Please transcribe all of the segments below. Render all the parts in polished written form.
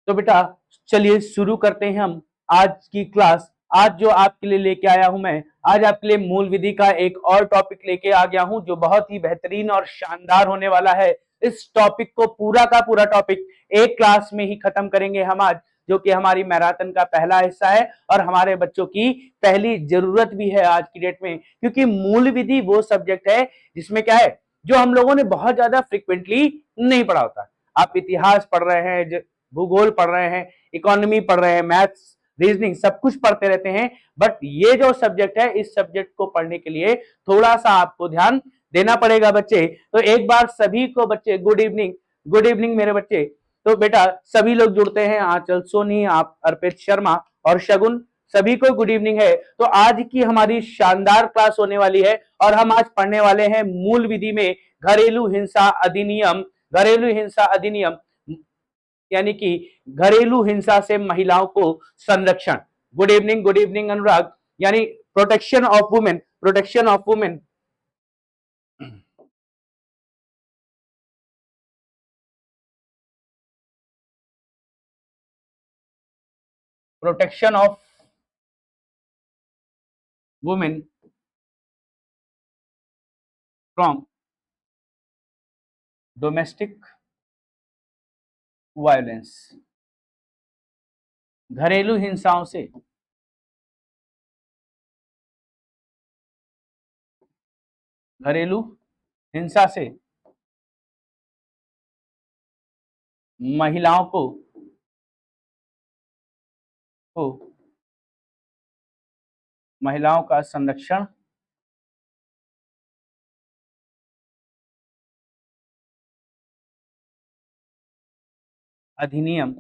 तो बेटा चलिए शुरू करते हैं हम आज की क्लास। आज जो आपके लिए लेके आया हूं मैं, आज आपके लिए मूल विधि का एक और टॉपिक लेके आ गया हूं जो बहुत ही बेहतरीन और शानदार होने वाला है। इस टॉपिक को पूरा का पूरा टॉपिक एक क्लास में ही खत्म करेंगे हम आज, जो कि हमारी मैराथन का पहला हिस्सा है और हमारे बच्चों की पहली जरूरत भी है आज की डेट में, क्योंकि मूल विधि वो सब्जेक्ट है जिसमें क्या है जो हम लोगों ने बहुत ज्यादा फ्रिक्वेंटली नहीं पढ़ा होता। आप इतिहास पढ़ रहे हैं, भूगोल पढ़ रहे हैं, इकोनॉमी पढ़ रहे हैं, मैथ्स, रीजनिंग सब कुछ पढ़ते रहते हैं, बट ये जो सब्जेक्ट है इस सब्जेक्ट को पढ़ने के लिए थोड़ा सा आपको ध्यान देना पड़ेगा बच्चे। तो एक बार सभी को बच्चे गुड इवनिंग। गुड इवनिंग मेरे बच्चे। तो बेटा सभी लोग जुड़ते हैं, आंचल सोनी, आप अर्पित शर्मा और शगुन, सभी को गुड इवनिंग है। तो आज की हमारी शानदार क्लास होने वाली है और हम आज पढ़ने वाले हैं मूल विधि में घरेलू हिंसा अधिनियम। घरेलू हिंसा अधिनियम यानी कि घरेलू हिंसा से महिलाओं को संरक्षण। गुड इवनिंग अनुराग। यानी protection of women, protection of women, protection of women from domestic violence. घरेलू हिंसाओं से, घरेलू हिंसा से महिलाओं को महिलाओं का संरक्षण अधिनियम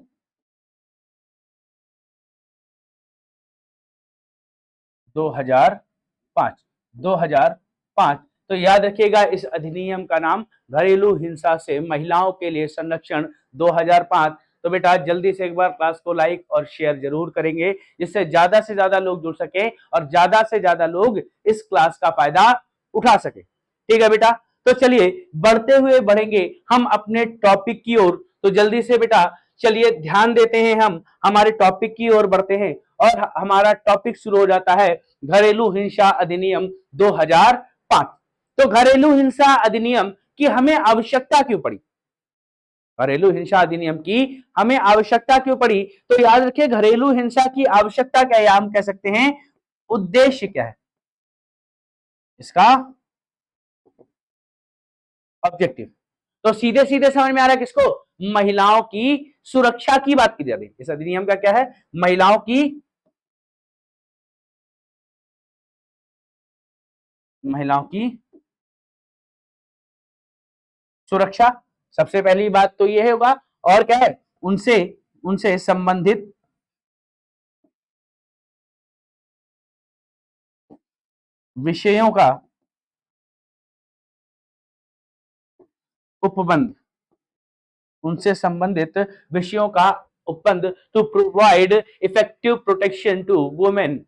2005। 2005। तो याद रखिएगा इस अधिनियम का नाम घरेलू हिंसा से महिलाओं के लिए संरक्षण 2005। तो बेटा जल्दी से एक बार क्लास को लाइक और शेयर जरूर करेंगे, जिससे ज्यादा से ज्यादा लोग जुड़ सके और ज्यादा से ज्यादा लोग इस क्लास का फायदा उठा सके। ठीक है बेटा, तो चलिए बढ़ते हुए बढ़ेंगे हम अपने टॉपिक की ओर। तो जल्दी से बेटा चलिए ध्यान देते हैं, हम हमारे टॉपिक की ओर बढ़ते हैं और हमारा टॉपिक शुरू हो जाता है घरेलू हिंसा अधिनियम 2005। तो घरेलू हिंसा अधिनियम की हमें आवश्यकता क्यों पड़ी? घरेलू हिंसा अधिनियम की हमें आवश्यकता क्यों पड़ी? तो याद रखिए घरेलू हिंसा की आवश्यकता क्या है, हम कह सकते हैं उद्देश्य क्या है इसका, ऑब्जेक्टिव। तो सीधे सीधे समझ में आ रहा है किसको? महिलाओं की सुरक्षा की बात की जा रही है। इस अधिनियम का क्या है? महिलाओं की, महिलाओं की सुरक्षा। सबसे पहली बात तो यह होगा, और क्या है? उनसे उनसे संबंधित विषयों का उपबंध, उनसे संबंधित विषयों का उपबंध to provide effective protection to women.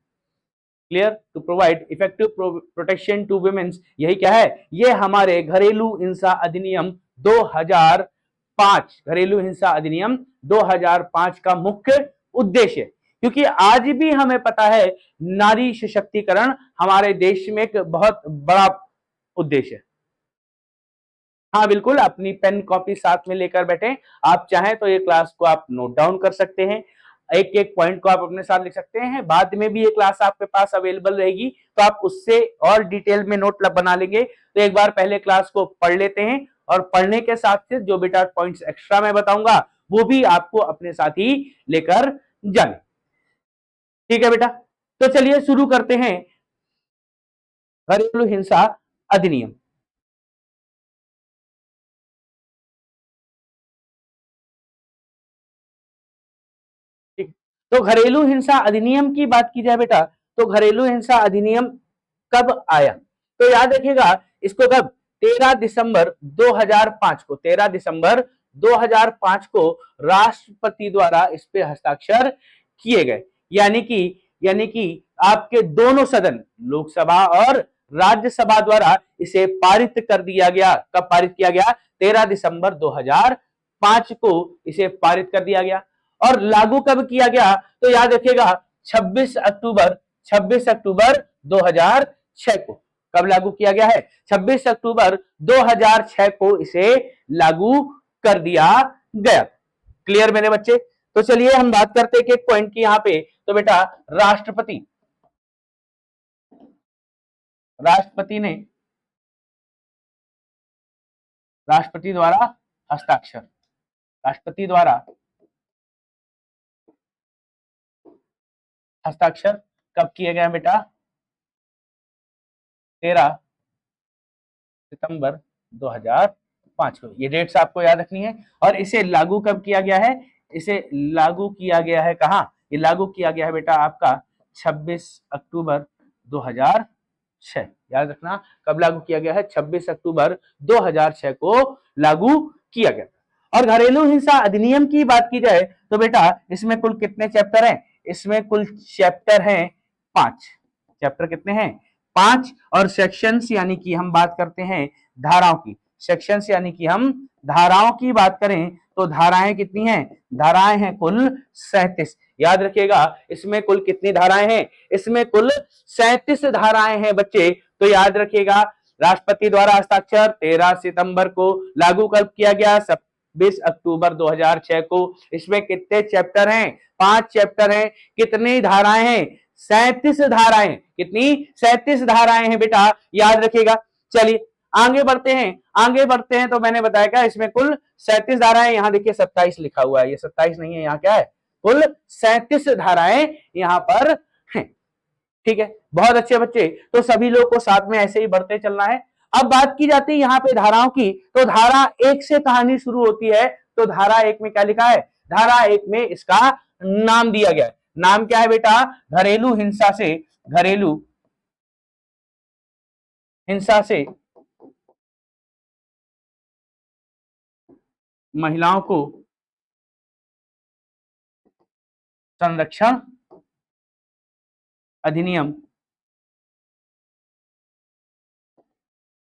Clear? To provide effective protection to womens, यही क्या है? ये हमारे घरेलू हिंसा अधिनियम 2005, घरेलू हिंसा अधिनियम 2005 का मुख्य उद्देश्य है। क्योंकि आज भी हमें पता है नारी सशक्तिकरण हमारे देश में एक बहुत बड़ा उद्देश्य है। हाँ बिल्कुल, अपनी पेन कॉपी साथ में लेकर बैठे। आप चाहें तो ये क्लास को आप नोट डाउन कर सकते हैं, एक एक पॉइंट को आप अपने साथ लिख सकते हैं। बाद में भी ये क्लास आपके पास अवेलेबल रहेगी तो आप उससे और डिटेल में नोट बना लेंगे। तो एक बार पहले क्लास को पढ़ लेते हैं और पढ़ने के साथ से जो बेटा पॉइंट्स एक्स्ट्रा मैं बताऊंगा वो भी आपको अपने साथ ही लेकर जाने। ठीक है बेटा, तो चलिए शुरू करते हैं घरेलू हिंसा अधिनियम। ठीक, तो घरेलू हिंसा अधिनियम की बात की जाए बेटा, तो घरेलू हिंसा अधिनियम कब आया? तो याद रखिएगा इसको कब? 13 दिसंबर 2005 को, 13 दिसंबर 2005 को राष्ट्रपति द्वारा इस पे हस्ताक्षर किए गए। यानी कि आपके दोनों सदन, लोकसभा और राज्यसभा द्वारा इसे पारित कर दिया गया। कब पारित किया गया? 13 दिसंबर 2005 को इसे पारित कर दिया गया। और लागू कब किया गया, तो याद रखिएगा 26 अक्टूबर 2006 को। कब लागू किया गया है? 26 अक्टूबर 2006 को इसे लागू कर दिया गया। क्लियर मेरे बच्चे? तो चलिए हम बात करते हैं एक पॉइंट की यहां पे। तो बेटा राष्ट्रपति राष्ट्रपति ने राष्ट्रपति द्वारा हस्ताक्षर राष्ट्रपति द्वारा हस्ताक्षर कब किए गए बेटा? 13 सितंबर 2005 को। ये डेट्स आपको याद रखनी है। और इसे लागू कब किया गया है? इसे लागू किया गया है कहां? ये लागू किया गया है बेटा आपका 26 अक्टूबर 2006। याद रखना कब लागू किया गया है? 26 अक्टूबर 2006 को लागू किया गया। और घरेलू हिंसा अधिनियम की बात की जाए तो बेटा इसमें कुल कितने चैप्टर हैं? इसमें कुल चैप्टर हैं 5। चैप्टर कितने हैं? 5। और सेक्शंस यानी कि हम बात करते हैं धाराओं की। सेक्शंस यानी कि हम धाराओं की बात करें तो धाराएं कितनी हैं? धाराएं हैं कुल 37। याद रखिएगा इसमें कुल कितनी धाराएं हैं? इसमें कुल 37 धाराएं हैं बच्चे। तो याद रखिएगा राष्ट्रपति द्वारा हस्ताक्षर 13 सितंबर को, लागू कब किया गया? 26 अक्टूबर 2006 को। इसमें कितने चैप्टर हैं? 5 चैप्टर हैं। कितनी धाराएं हैं? 37 धाराएं। कितनी? 37 धाराएं हैं बेटा, याद रखिएगा। चलिए आगे बढ़ते हैं तो मैंने बताया क्या इसमें कुल 37 धाराएं। यहां देखिए 27 लिखा हुआ है, ये 27 नहीं है, यहाँ क्या है? कुल 37 धाराएं यहां पर हैं। ठीक है, बहुत अच्छे बच्चे। तो सभी लोग को साथ में ऐसे ही बढ़ते चलना है। अब बात की जाती है यहाँ पे धाराओं की, तो धारा 1 से कहानी शुरू होती है। तो धारा 1 में क्या लिखा है? धारा 1 में इसका नाम दिया गया है। नाम क्या है बेटा? घरेलू हिंसा से महिलाओं को संरक्षण अधिनियम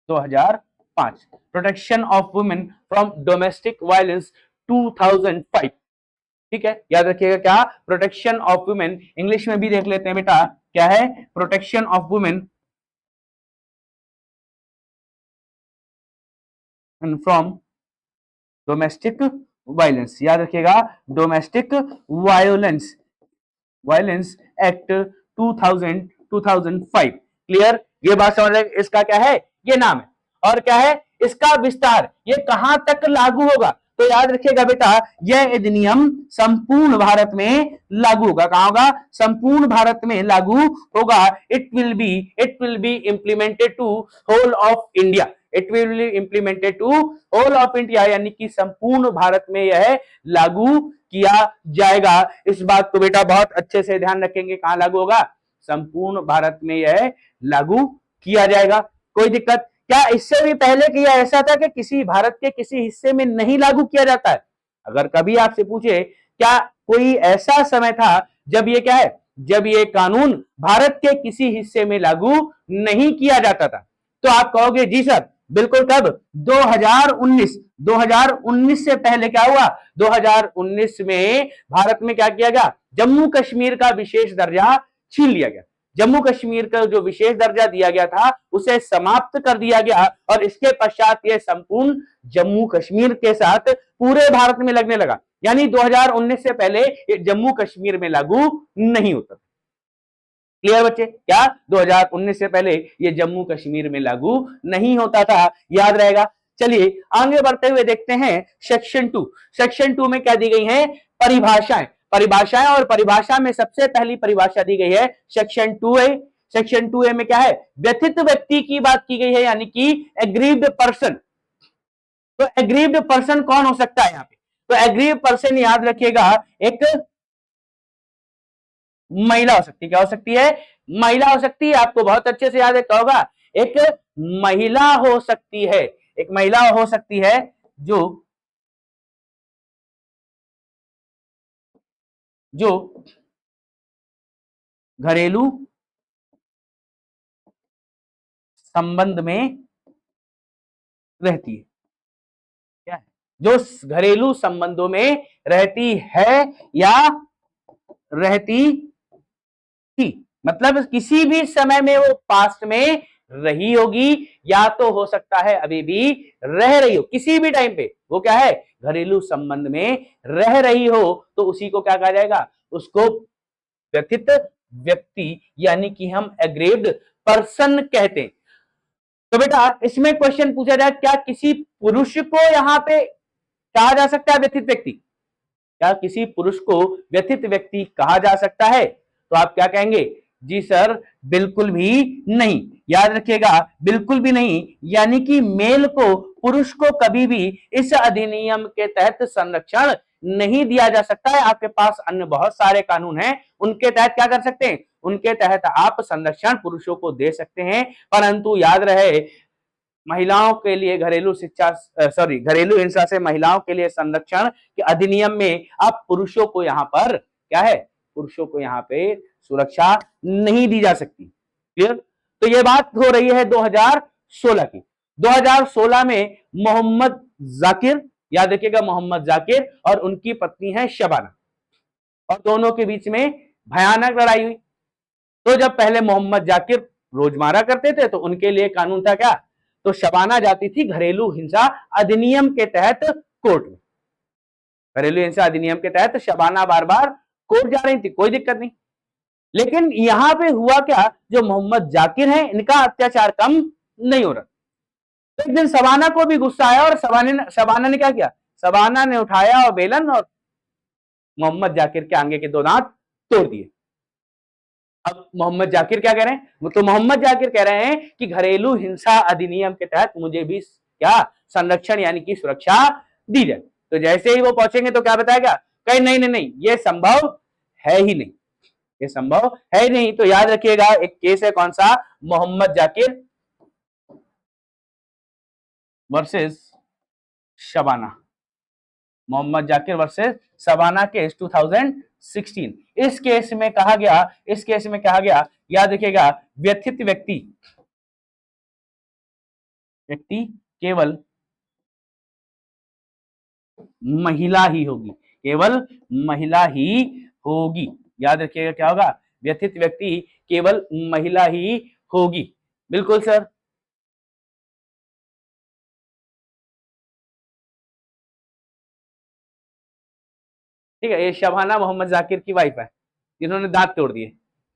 2005, protection of women from domestic violence 2005। ठीक है, याद रखिएगा क्या? Protection of women. इंग्लिश में भी देख लेते हैं बेटा, क्या है? Protection of women from domestic violence. याद रखिएगा domestic violence violence act 2005। Clear? ये बात समझ रहे? इसका क्या है? ये नाम है। और क्या है इसका विस्तार? ये कहां तक लागू होगा? तो याद रखिएगा बेटा यह अधिनियम संपूर्ण भारत में लागू होगा। कहां होगा? संपूर्ण भारत में लागू होगा। It will be implemented to whole of India. It will be implemented to whole of India, यानी कि संपूर्ण भारत में यह लागू किया जाएगा। इस बात को बेटा बहुत अच्छे से ध्यान रखेंगे, कहां लागू होगा? संपूर्ण भारत में यह लागू किया जाएगा। कोई दिक्कत? क्या इससे भी पहले किया ऐसा था कि किसी भारत के किसी हिस्से में नहीं लागू किया जाता है? अगर कभी आपसे पूछे क्या कोई ऐसा समय था जब ये क्या है, जब ये कानून भारत के किसी हिस्से में लागू नहीं किया जाता था, तो आप कहोगे जी सर बिल्कुल। कब? 2019 से पहले क्या हुआ? 2019 में भारत में क्या किया गया? जम्मू कश्मीर का विशेष दर्जा छीन लिया गया। जम्मू कश्मीर का जो विशेष दर्जा दिया गया था उसे समाप्त कर दिया गया, और इसके पश्चात यह संपूर्ण जम्मू कश्मीर के साथ पूरे भारत में लगने लगा। यानी 2019 से पहले ये जम्मू कश्मीर में लागू नहीं होता। क्लियर बच्चे? क्या 2019 से पहले ये जम्मू कश्मीर में लागू नहीं होता था? याद रहेगा। चलिए आगे बढ़ते हुए देखते हैं सेक्शन 2। सेक्शन 2 में क्या दी गई है? परिभाषाएं। और परिभाषा में सबसे पहली परिभाषा दी गई है सेक्शन 2A। सेक्शन 2A में क्या है? व्यथित व्यक्ति की बात की गई है, यानी कि एग्रीव्ड पर्सन। तो एग्रीव्ड पर्सन कौन हो सकता है यहाँ पे? तो एग्रीव्ड पर्सन याद रखिएगा एक महिला हो सकती है। क्या हो सकती है? महिला हो सकती है। आपको बहुत अच्छे से याद है, क्या होगा? एक महिला हो सकती है। एक महिला हो सकती है जो जो घरेलू संबंध में रहती है। क्या है? जो घरेलू संबंधों में रहती है या रहती थी, मतलब किसी भी समय में वो पास्ट में रही होगी या तो हो सकता है अभी भी रह रही हो, किसी भी टाइम पे वो क्या है, घरेलू संबंध में रह रही हो, तो उसी को क्या कहा जाएगा, उसको व्यथित व्यक्ति यानी कि हम एग्रेव्ड पर्सन कहते हैं। तो बेटा इसमें क्वेश्चन पूछा जाए, क्या किसी पुरुष को यहां पे कहा जा सकता है व्यथित व्यक्ति, क्या किसी पुरुष को व्यथित व्यक्ति कहा जा सकता है, तो आप क्या कहेंगे, जी सर बिल्कुल भी नहीं। याद रखिएगा बिल्कुल भी नहीं, यानी कि मेल को, पुरुष को कभी भी इस अधिनियम के तहत संरक्षण नहीं दिया जा सकता है। आपके पास अन्य बहुत सारे कानून हैं, उनके तहत क्या कर सकते हैं, उनके तहत आप संरक्षण पुरुषों को दे सकते हैं, परंतु याद रहे महिलाओं के लिए घरेलू शिक्षा घरेलू हिंसा से महिलाओं के लिए संरक्षण के अधिनियम में आप पुरुषों को यहां पर क्या है, पुरुषों को यहां पे सुरक्षा नहीं दी जा सकती। क्लियर। तो ये बात हो रही है 2016 की। 2016 में मोहम्मद जाकिर, याद रखिएगा मोहम्मद जाकिर और उनकी पत्नी है शबाना, और दोनों के बीच में भयानक लड़ाई हुई। तो जब पहले मोहम्मद जाकिर रोज मारा करते थे तो उनके लिए कानून था क्या, तो शबाना जाती थी घरेलू हिंसा अधिनियम के तहत कोर्ट में, घरेलू हिंसा अधिनियम के तहत शबाना बार बार कोर्ट जा रही थी, कोई दिक्कत नहीं। लेकिन यहां पे हुआ क्या, जो मोहम्मद जाकिर हैं इनका अत्याचार कम नहीं हो रहा। तो एक दिन शबाना को भी गुस्सा आया और शबाना ने क्या किया, शबाना ने उठाया और बेलन और मोहम्मद जाकिर के आगे के दो दांत तोड़ दिए। अब मोहम्मद जाकिर क्या कह रहे हैं, तो मोहम्मद जाकिर कह रहे हैं कि घरेलू हिंसा अधिनियम के तहत मुझे भी क्या संरक्षण यानी कि सुरक्षा दी जाए। तो जैसे ही वो पहुंचेंगे तो क्या बताएगा, कहीं नहीं नहीं नहीं ये संभव है ही नहीं, ये संभव है ही नहीं। तो याद रखिएगा एक केस है कौन सा, Mohammad Zakir versus Shabana, Mohammad Zakir versus Shabana case 2016। इस केस में कहा गया, इस केस में कहा गया, याद रखिएगा व्यथित व्यक्ति, व्यक्ति केवल महिला ही होगी, केवल महिला ही होगी। याद रखिएगा क्या होगा, व्यथित व्यक्ति केवल महिला ही होगी। बिल्कुल सर। ठीक है, ये शबाना मोहम्मद जाकिर की वाइफ है जिन्होंने दांत तोड़ दिए।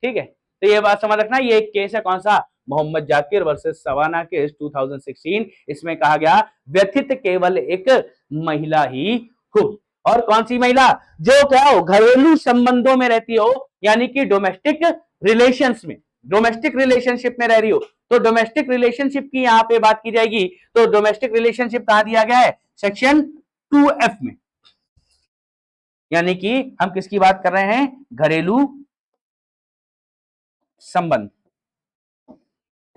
ठीक है, तो ये बात समझ रखना, ये एक केस है कौन सा, मोहम्मद जाकिर वर्सेस शबाना केस 2016। इसमें कहा गया व्यथित केवल एक महिला ही हो, और कौन सी महिला, जो क्या हो, घरेलू संबंधों में रहती हो, यानी कि डोमेस्टिक रिलेशंस में, डोमेस्टिक रिलेशनशिप में रह रही हो। तो डोमेस्टिक रिलेशनशिप की यहां पे बात की जाएगी, तो डोमेस्टिक रिलेशनशिप कहां दिया गया है, सेक्शन 2F में, यानी कि हम किसकी बात कर रहे हैं, घरेलू संबंध।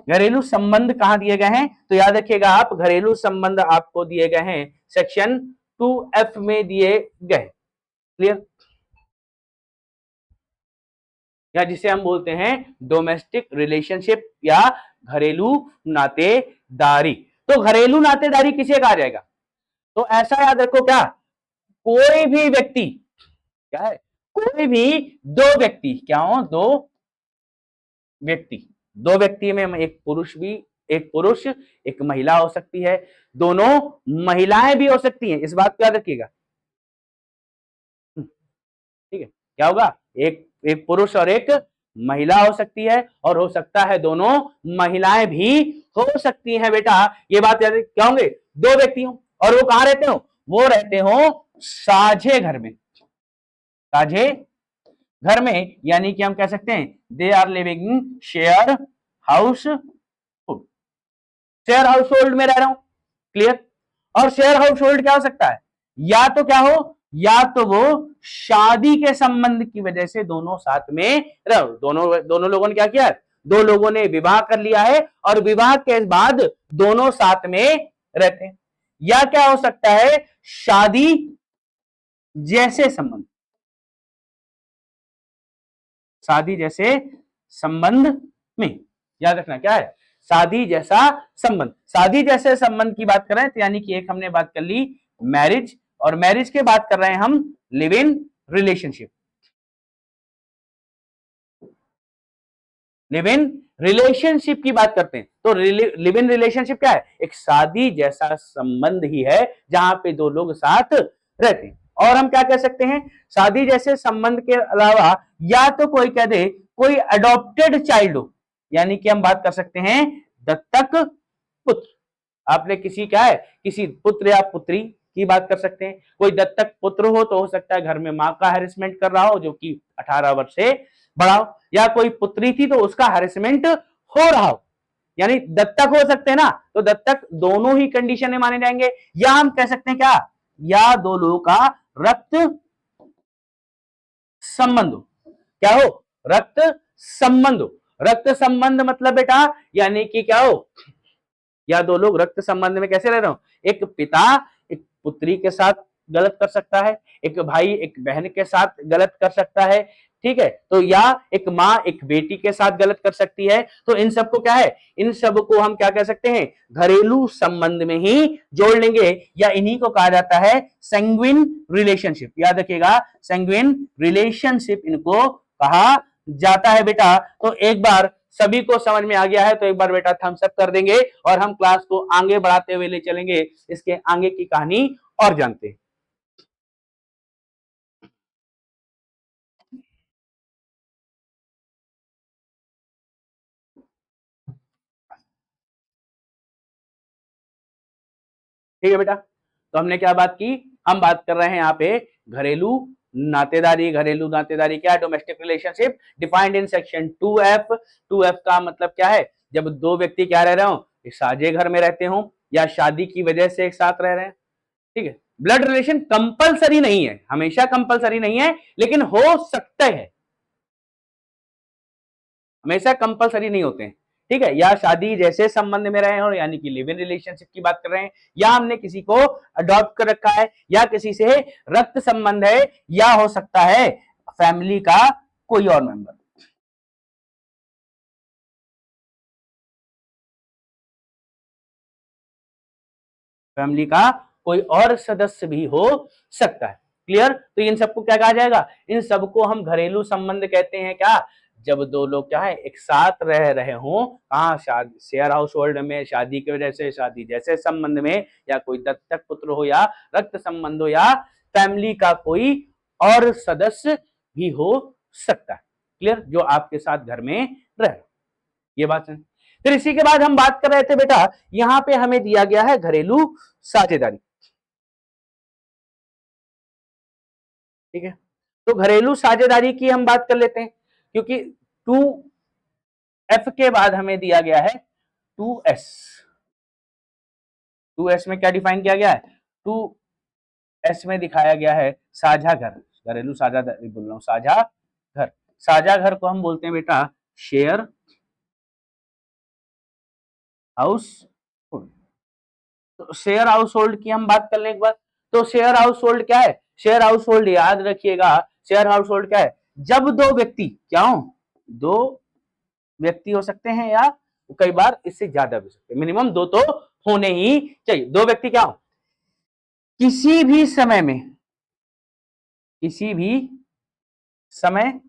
घरेलू संबंध कहां दिए गए हैं, तो याद रखिएगा आप घरेलू संबंध आपको दिए गए हैं सेक्शन 2F में दिए गए। क्लियर, या जिसे हम बोलते हैं डोमेस्टिक रिलेशनशिप या घरेलू नातेदारी। तो घरेलू नातेदारी किसे कहा जाएगा, तो ऐसा याद रखो क्या, कोई भी व्यक्ति, क्या है, कोई भी दो व्यक्ति, क्या हो, दो व्यक्ति, दो व्यक्ति में एक पुरुष भी, एक पुरुष एक महिला हो सकती है, दोनों महिलाएं भी हो सकती हैं, इस बात को याद रखिएगा। ठीक है, क्या होगा, एक एक पुरुष और एक महिला हो सकती है, और हो सकता है दोनों महिलाएं भी हो सकती हैं। बेटा ये बात याद, क्या होंगे, दो व्यक्ति हो, और वो कहां रहते हो, वो रहते हो साझे घर में, साझे घर में, यानी कि हम कह सकते हैं they are living share household, share household में रह रहा हूं। क्लियर, और शेयर हाउस होल्ड क्या हो सकता है, या तो क्या हो, या तो वो शादी के संबंध की वजह से दोनों साथ में रहो, दोनों लोगों ने क्या किया, दो लोगों ने विवाह कर लिया है और विवाह के बाद दोनों साथ में रहते हैं, या क्या हो सकता है, शादी जैसे संबंध, शादी जैसे संबंध में, याद रखना क्या है, शादी जैसा संबंध। शादी जैसे संबंध की बात करें तो यानी कि एक हमने बात कर ली मैरिज, और मैरिज के बात कर रहे हैं हम live in relationship. Live in relationship की बात करते हैं तो लिव इन रिलेशनशिप क्या है? एक शादी जैसा संबंध ही है जहां पे दो लोग साथ रहते हैं। और हम क्या कह सकते हैं, शादी जैसे संबंध के अलावा या तो कोई कह दे कोई अडॉप्टेड चाइल्ड हो, यानी कि हम बात कर सकते हैं दत्तक पुत्र। आपने किसी क्या है, किसी पुत्र या पुत्री की बात कर सकते हैं। कोई दत्तक पुत्र हो तो हो सकता है घर में मां का हैरेसमेंट कर रहा हो जो कि 18 वर्ष से बड़ा हो, या कोई पुत्री थी तो उसका हैरेसमेंट हो रहा हो, यानी दत्तक हो सकते हैं ना, तो दत्तक दोनों ही कंडीशन में माने जाएंगे। या हम कह सकते हैं क्या, या दो लोगों का रक्त संबंध हो। क्या हो? रक्त संबंध हो। रक्त संबंध मतलब बेटा यानी कि क्या हो, या दो लोग रक्त संबंध में कैसे रह रहे हो, एक पिता एक पुत्री के साथ गलत कर सकता है, एक भाई एक बहन के साथ गलत कर सकता है, ठीक है, तो या एक माँ एक बेटी के साथ गलत कर सकती है। तो इन सबको क्या है, इन सबको हम क्या कह सकते हैं, घरेलू संबंध में ही जोड़ लेंगे, या इन्हीं को कहा जाता है सैंग्विन रिलेशनशिप। याद रखिएगा, सैंग्विन रिलेशनशिप इनको कहा जाता है बेटा। तो एक बार सभी को समझ में आ गया है तो एक बार बेटा थम्स अप कर देंगे और हम क्लास को आगे बढ़ाते हुए ले चलेंगे, इसके आगे की कहानी और जानते हैं। ठीक है बेटा, तो हमने क्या बात की, हम बात कर रहे हैं यहाँ पे घरेलू नातेदारी। घरेलू नातेदारी क्या है, domestic relationship defined in section 2F। 2F का मतलब क्या है, जब दो व्यक्ति क्या रह रहे हो, साझे घर में रहते हो या शादी की वजह से एक साथ रह रहे हैं। ठीक है, ब्लड रिलेशन कंपलसरी नहीं है, हमेशा कंपलसरी नहीं है, लेकिन हो सकते हैं, हमेशा कंपलसरी नहीं होते हैं। ठीक है, या शादी जैसे संबंध में रहे हो यानी कि लिव इन रिलेशनशिप की बात कर रहे हैं, या हमने किसी को अडॉप्ट कर रखा है, या किसी से रक्त संबंध है, या हो सकता है फैमिली का कोई और मेंबर, फैमिली का कोई और सदस्य भी हो सकता है। क्लियर? तो इन सबको क्या कहा जाएगा, इन सबको हम घरेलू संबंध कहते हैं। क्या, जब दो लोग क्या है एक साथ रह रहे हो, कहा शादी शेयर हाउस होल्ड में, शादी की वजह से, शादी जैसे संबंध में, या कोई दत्तक पुत्र हो, या रक्त संबंध हो, या फैमिली का कोई और सदस्य भी हो सकता है। क्लियर? जो आपके साथ घर में रहे, ये बात है। फिर इसी के बाद हम बात कर रहे थे बेटा, यहां पे हमें दिया गया है घरेलू साझेदारी। ठीक है, तो घरेलू साझेदारी की हम बात कर लेते हैं, क्योंकि 2F के बाद हमें दिया गया है 2S। 2S में क्या डिफाइन किया गया है, 2S में दिखाया गया है साझा घर। घरेलू साझेदारी बोल रहा हूं, साझा घर। साझा घर को हम बोलते हैं बेटा शेयर हाउस होल्ड। तो शेयर हाउस होल्ड की हम बात कर लें एक बार। तो शेयर हाउस होल्ड क्या है, शेयर हाउस होल्ड याद रखिएगा, शेयर हाउस होल्ड क्या है, जब दो व्यक्ति क्या हो, दो व्यक्ति हो सकते हैं, या कई बार इससे ज्यादा भी हो सकते हैं, मिनिमम दो तो होने ही चाहिए। दो व्यक्ति क्या हो, किसी भी समय में, किसी भी समय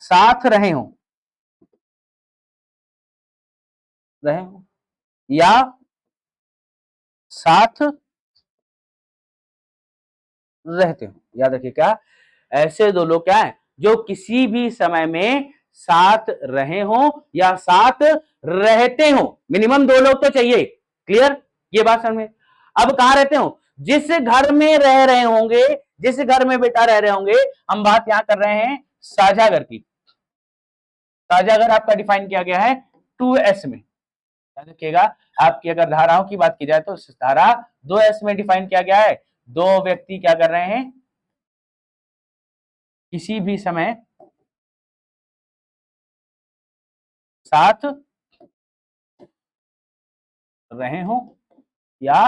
साथ रहे हो या साथ रहते हो। याद रखिए क्या, ऐसे दो लोग क्या है जो किसी भी समय में साथ रहे हो या साथ रहते हो, मिनिमम दो लोग तो चाहिए। क्लियर? ये बात समझ में। अब कहां रहते हो, जिस घर में रह रहे होंगे, जिस घर में बेटा रह रहे होंगे, हम बात यहां कर रहे हैं साझा घर की। साझा घर आपका डिफाइन किया गया है 2S में। याद रखिएगा, आपकी अगर धाराओं की बात की जाए तो धारा 2S में डिफाइन किया गया है, दो व्यक्ति क्या कर रहे हैं, किसी भी समय साथ रहे हो या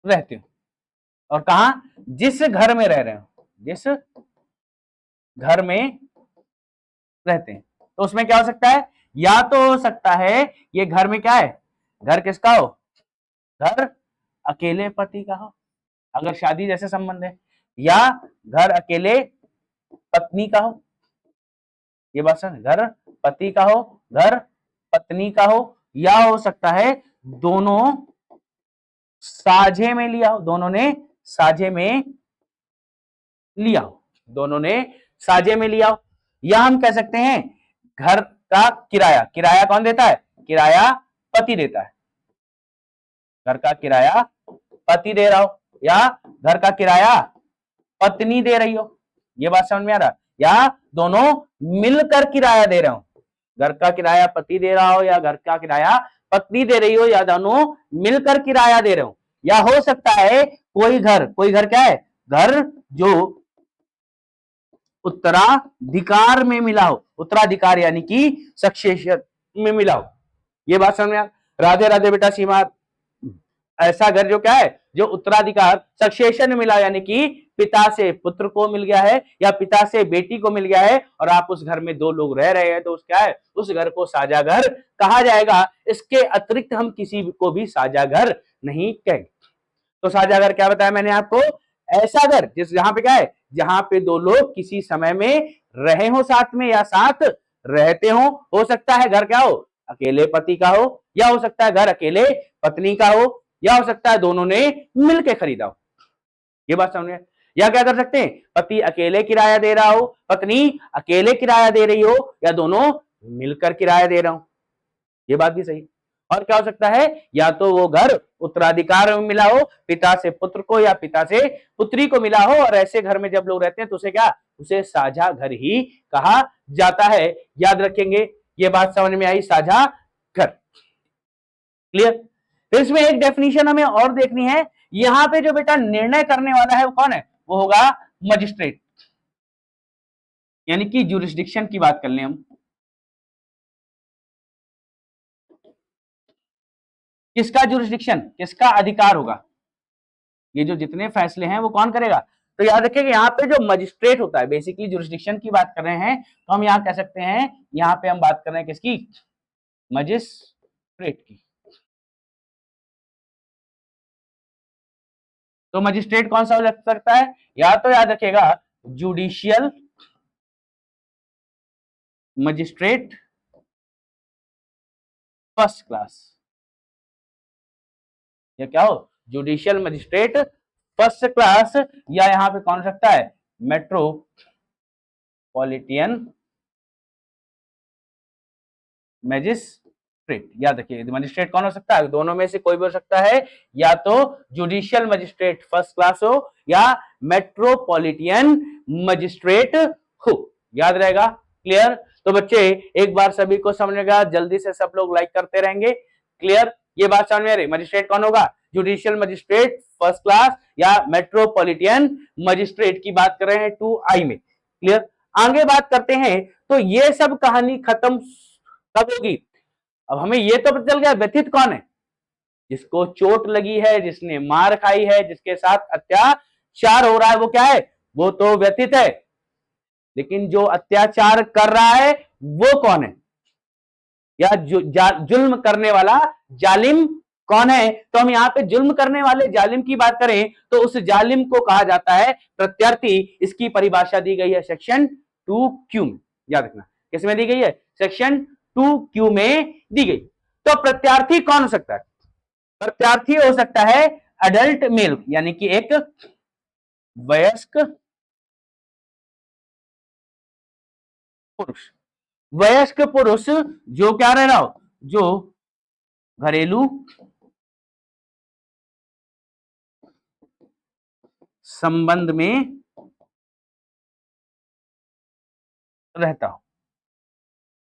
रहते हो, और कहा, जिस घर में रह रहे हो, जिस घर में रहते हैं। तो उसमें क्या हो सकता है, या तो हो सकता है ये घर में क्या है, घर किसका हो, घर अकेले पति का हो, अगर शादी जैसे संबंध है, या घर अकेले पत्नी का हो। ये बात समझ, घर पति का हो, घर पत्नी का हो, या हो सकता है दोनों साझे में लिया हो, दोनों ने साझे में लिया हो, दोनों ने साझे में लिया हो। या हम कह सकते हैं घर का किराया, किराया कौन देता है, किराया पति देता है, घर का किराया पति दे रहा हो, या घर का किराया पत्नी दे रही हो। ये बात समझ में आ रहा, या दोनों मिलकर किराया दे रहे हो, घर का किराया पति दे रहा हो या घर का किराया पत्नी दे रही हो, या दोनों मिलकर किराया दे रहे हो। या हो सकता है कोई घर क्या है, घर जो उत्तराधिकार में मिला हो, उत्तराधिकार यानी कि सक्सेशन में मिला हो। ये बात समझ में आ, राधे राधे बेटा सीमा। ऐसा घर जो क्या है, जो उत्तराधिकार सक्सेशन में मिला, यानी कि पिता से पुत्र को मिल गया है या पिता से बेटी को मिल गया है, और आप उस घर में दो लोग रह रहे हैं, तो उस क्या है, उस घर को साझा घर कहा जाएगा। इसके अतिरिक्त हम किसी को भी साझा घर नहीं कहेंगे। तो साझा घर क्या बताया मैंने आपको, ऐसा घर जिस जहां पे क्या है, जहां पे दो लोग किसी समय में रहे हो साथ में या साथ रहते हो सकता है घर क्या हो, अकेले पति का हो, या हो सकता है घर अकेले पत्नी का हो, या हो सकता है दोनों ने मिलकर खरीदा हो। ये बात समझ में, या क्या कर सकते हैं, पति अकेले किराया दे रहा हो, पत्नी अकेले किराया दे रही हो, या दोनों मिलकर किराया दे रहा हो। ये बात भी सही। और क्या हो सकता है, या तो वो घर उत्तराधिकार में मिला हो, पिता से पुत्र को या पिता से पुत्री को मिला हो, और ऐसे घर में जब लोग रहते हैं तो उसे क्या, उसे साझा घर ही कहा जाता है। याद रखेंगे, ये बात समझ में आई, साझा घर। क्लियर। फिर इसमें एक डेफिनेशन हमें और देखनी है, यहां पे जो बेटा निर्णय करने वाला है वो कौन है, वो होगा मजिस्ट्रेट, यानी कि ज्यूरिसडिक्शन की बात कर लें हम। किसका ज्यूरिसडिक्शन, किसका अधिकार होगा, ये जो जितने फैसले हैं वो कौन करेगा। तो याद रखिए कि यहाँ पे जो मजिस्ट्रेट होता है, बेसिकली ज्यूरिसडिक्शन की बात कर रहे हैं, तो हम यहाँ कह सकते हैं, यहाँ पे हम बात कर रहे हैं किसकी, मजिस्ट्रेट की। तो मजिस्ट्रेट कौन सा हो सकता है, या तो याद रखिएगा जुडिशियल मजिस्ट्रेट फर्स्ट क्लास, या क्या हो, जुडिशियल मजिस्ट्रेट फर्स्ट क्लास, या यहां पे कौन हो सकता है, मेट्रोपॉलिटियन मजिस्ट्रेट। याद रखिए मजिस्ट्रेट कौन हो सकता है, दोनों में से कोई भी हो सकता है, या तो जुडिशियल मजिस्ट्रेट फर्स्ट क्लास हो या मेट्रोपॉलिटियन मजिस्ट्रेट हो। याद रहेगा, क्लियर। तो बच्चे एक बार सभी को समझेगा, जल्दी से सब लोग लाइक करते रहेंगे। क्लियर, ये बात समझ में आ रही, मजिस्ट्रेट कौन होगा, जुडिशियल मजिस्ट्रेट फर्स्ट क्लास या मेट्रोपॉलिटियन मजिस्ट्रेट की बात कर रहे हैं 2I में। क्लियर, आगे बात करते हैं। तो ये सब कहानी खत्म कब होगी, अब हमें ये तो पता चल गया व्यथित कौन है, जिसको चोट लगी है, जिसने मार खाई है, जिसके साथ अत्याचार हो रहा है, वो क्या है, वो तो व्यथित है। लेकिन जो अत्याचार कर रहा है वो कौन है, या जुल्म करने वाला जालिम कौन है। तो हम यहाँ पे जुल्म करने वाले जालिम की बात करें तो उस जालिम को कहा जाता है प्रत्यार्थी। इसकी परिभाषा दी गई है सेक्शन 2Q में, याद रखना किसमें दी गई है, सेक्शन 2Q में दी गई। तो प्रत्यार्थी कौन हो सकता है, प्रत्यार्थी हो सकता है अडल्ट मेल, यानी कि एक वयस्क पुरुष, वयस्क पुरुष जो क्या रह रहा हो, जो घरेलू संबंध में रहता हो,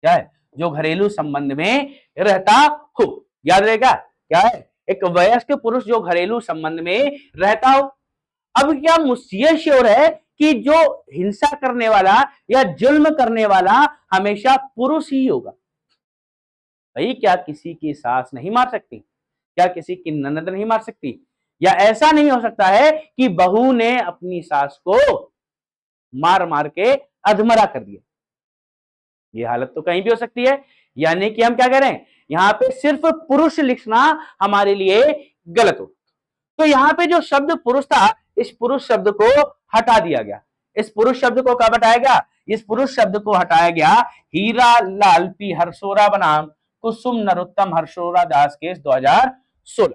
क्या है, जो घरेलू संबंध में रहता हो। याद रहेगा क्या है, एक वयस्क पुरुष जो घरेलू संबंध में रहता हो। अब क्या मुझे श्योर है कि जो हिंसा करने वाला या जुल्म करने वाला हमेशा पुरुष ही होगा। भाई क्या किसी की सास नहीं मार सकती, क्या किसी की ननद नहीं मार सकती, या ऐसा नहीं हो सकता है कि बहू ने अपनी सास को मार मार के अधमरा कर दिया। ये हालत तो कहीं भी हो सकती है। यानी कि हम क्या करें, यहां पे सिर्फ पुरुष लिखना हमारे लिए गलत हो। तो यहां पे जो शब्द पुरुष था, इस पुरुष शब्द को हटा दिया गया। इस पुरुष शब्द को कब हटाया गया, इस पुरुष शब्द को हटाया गया हीरा लाल पी हरसोरा बनाम कुसुम नरोत्तम हरसोरा दास केस 2016।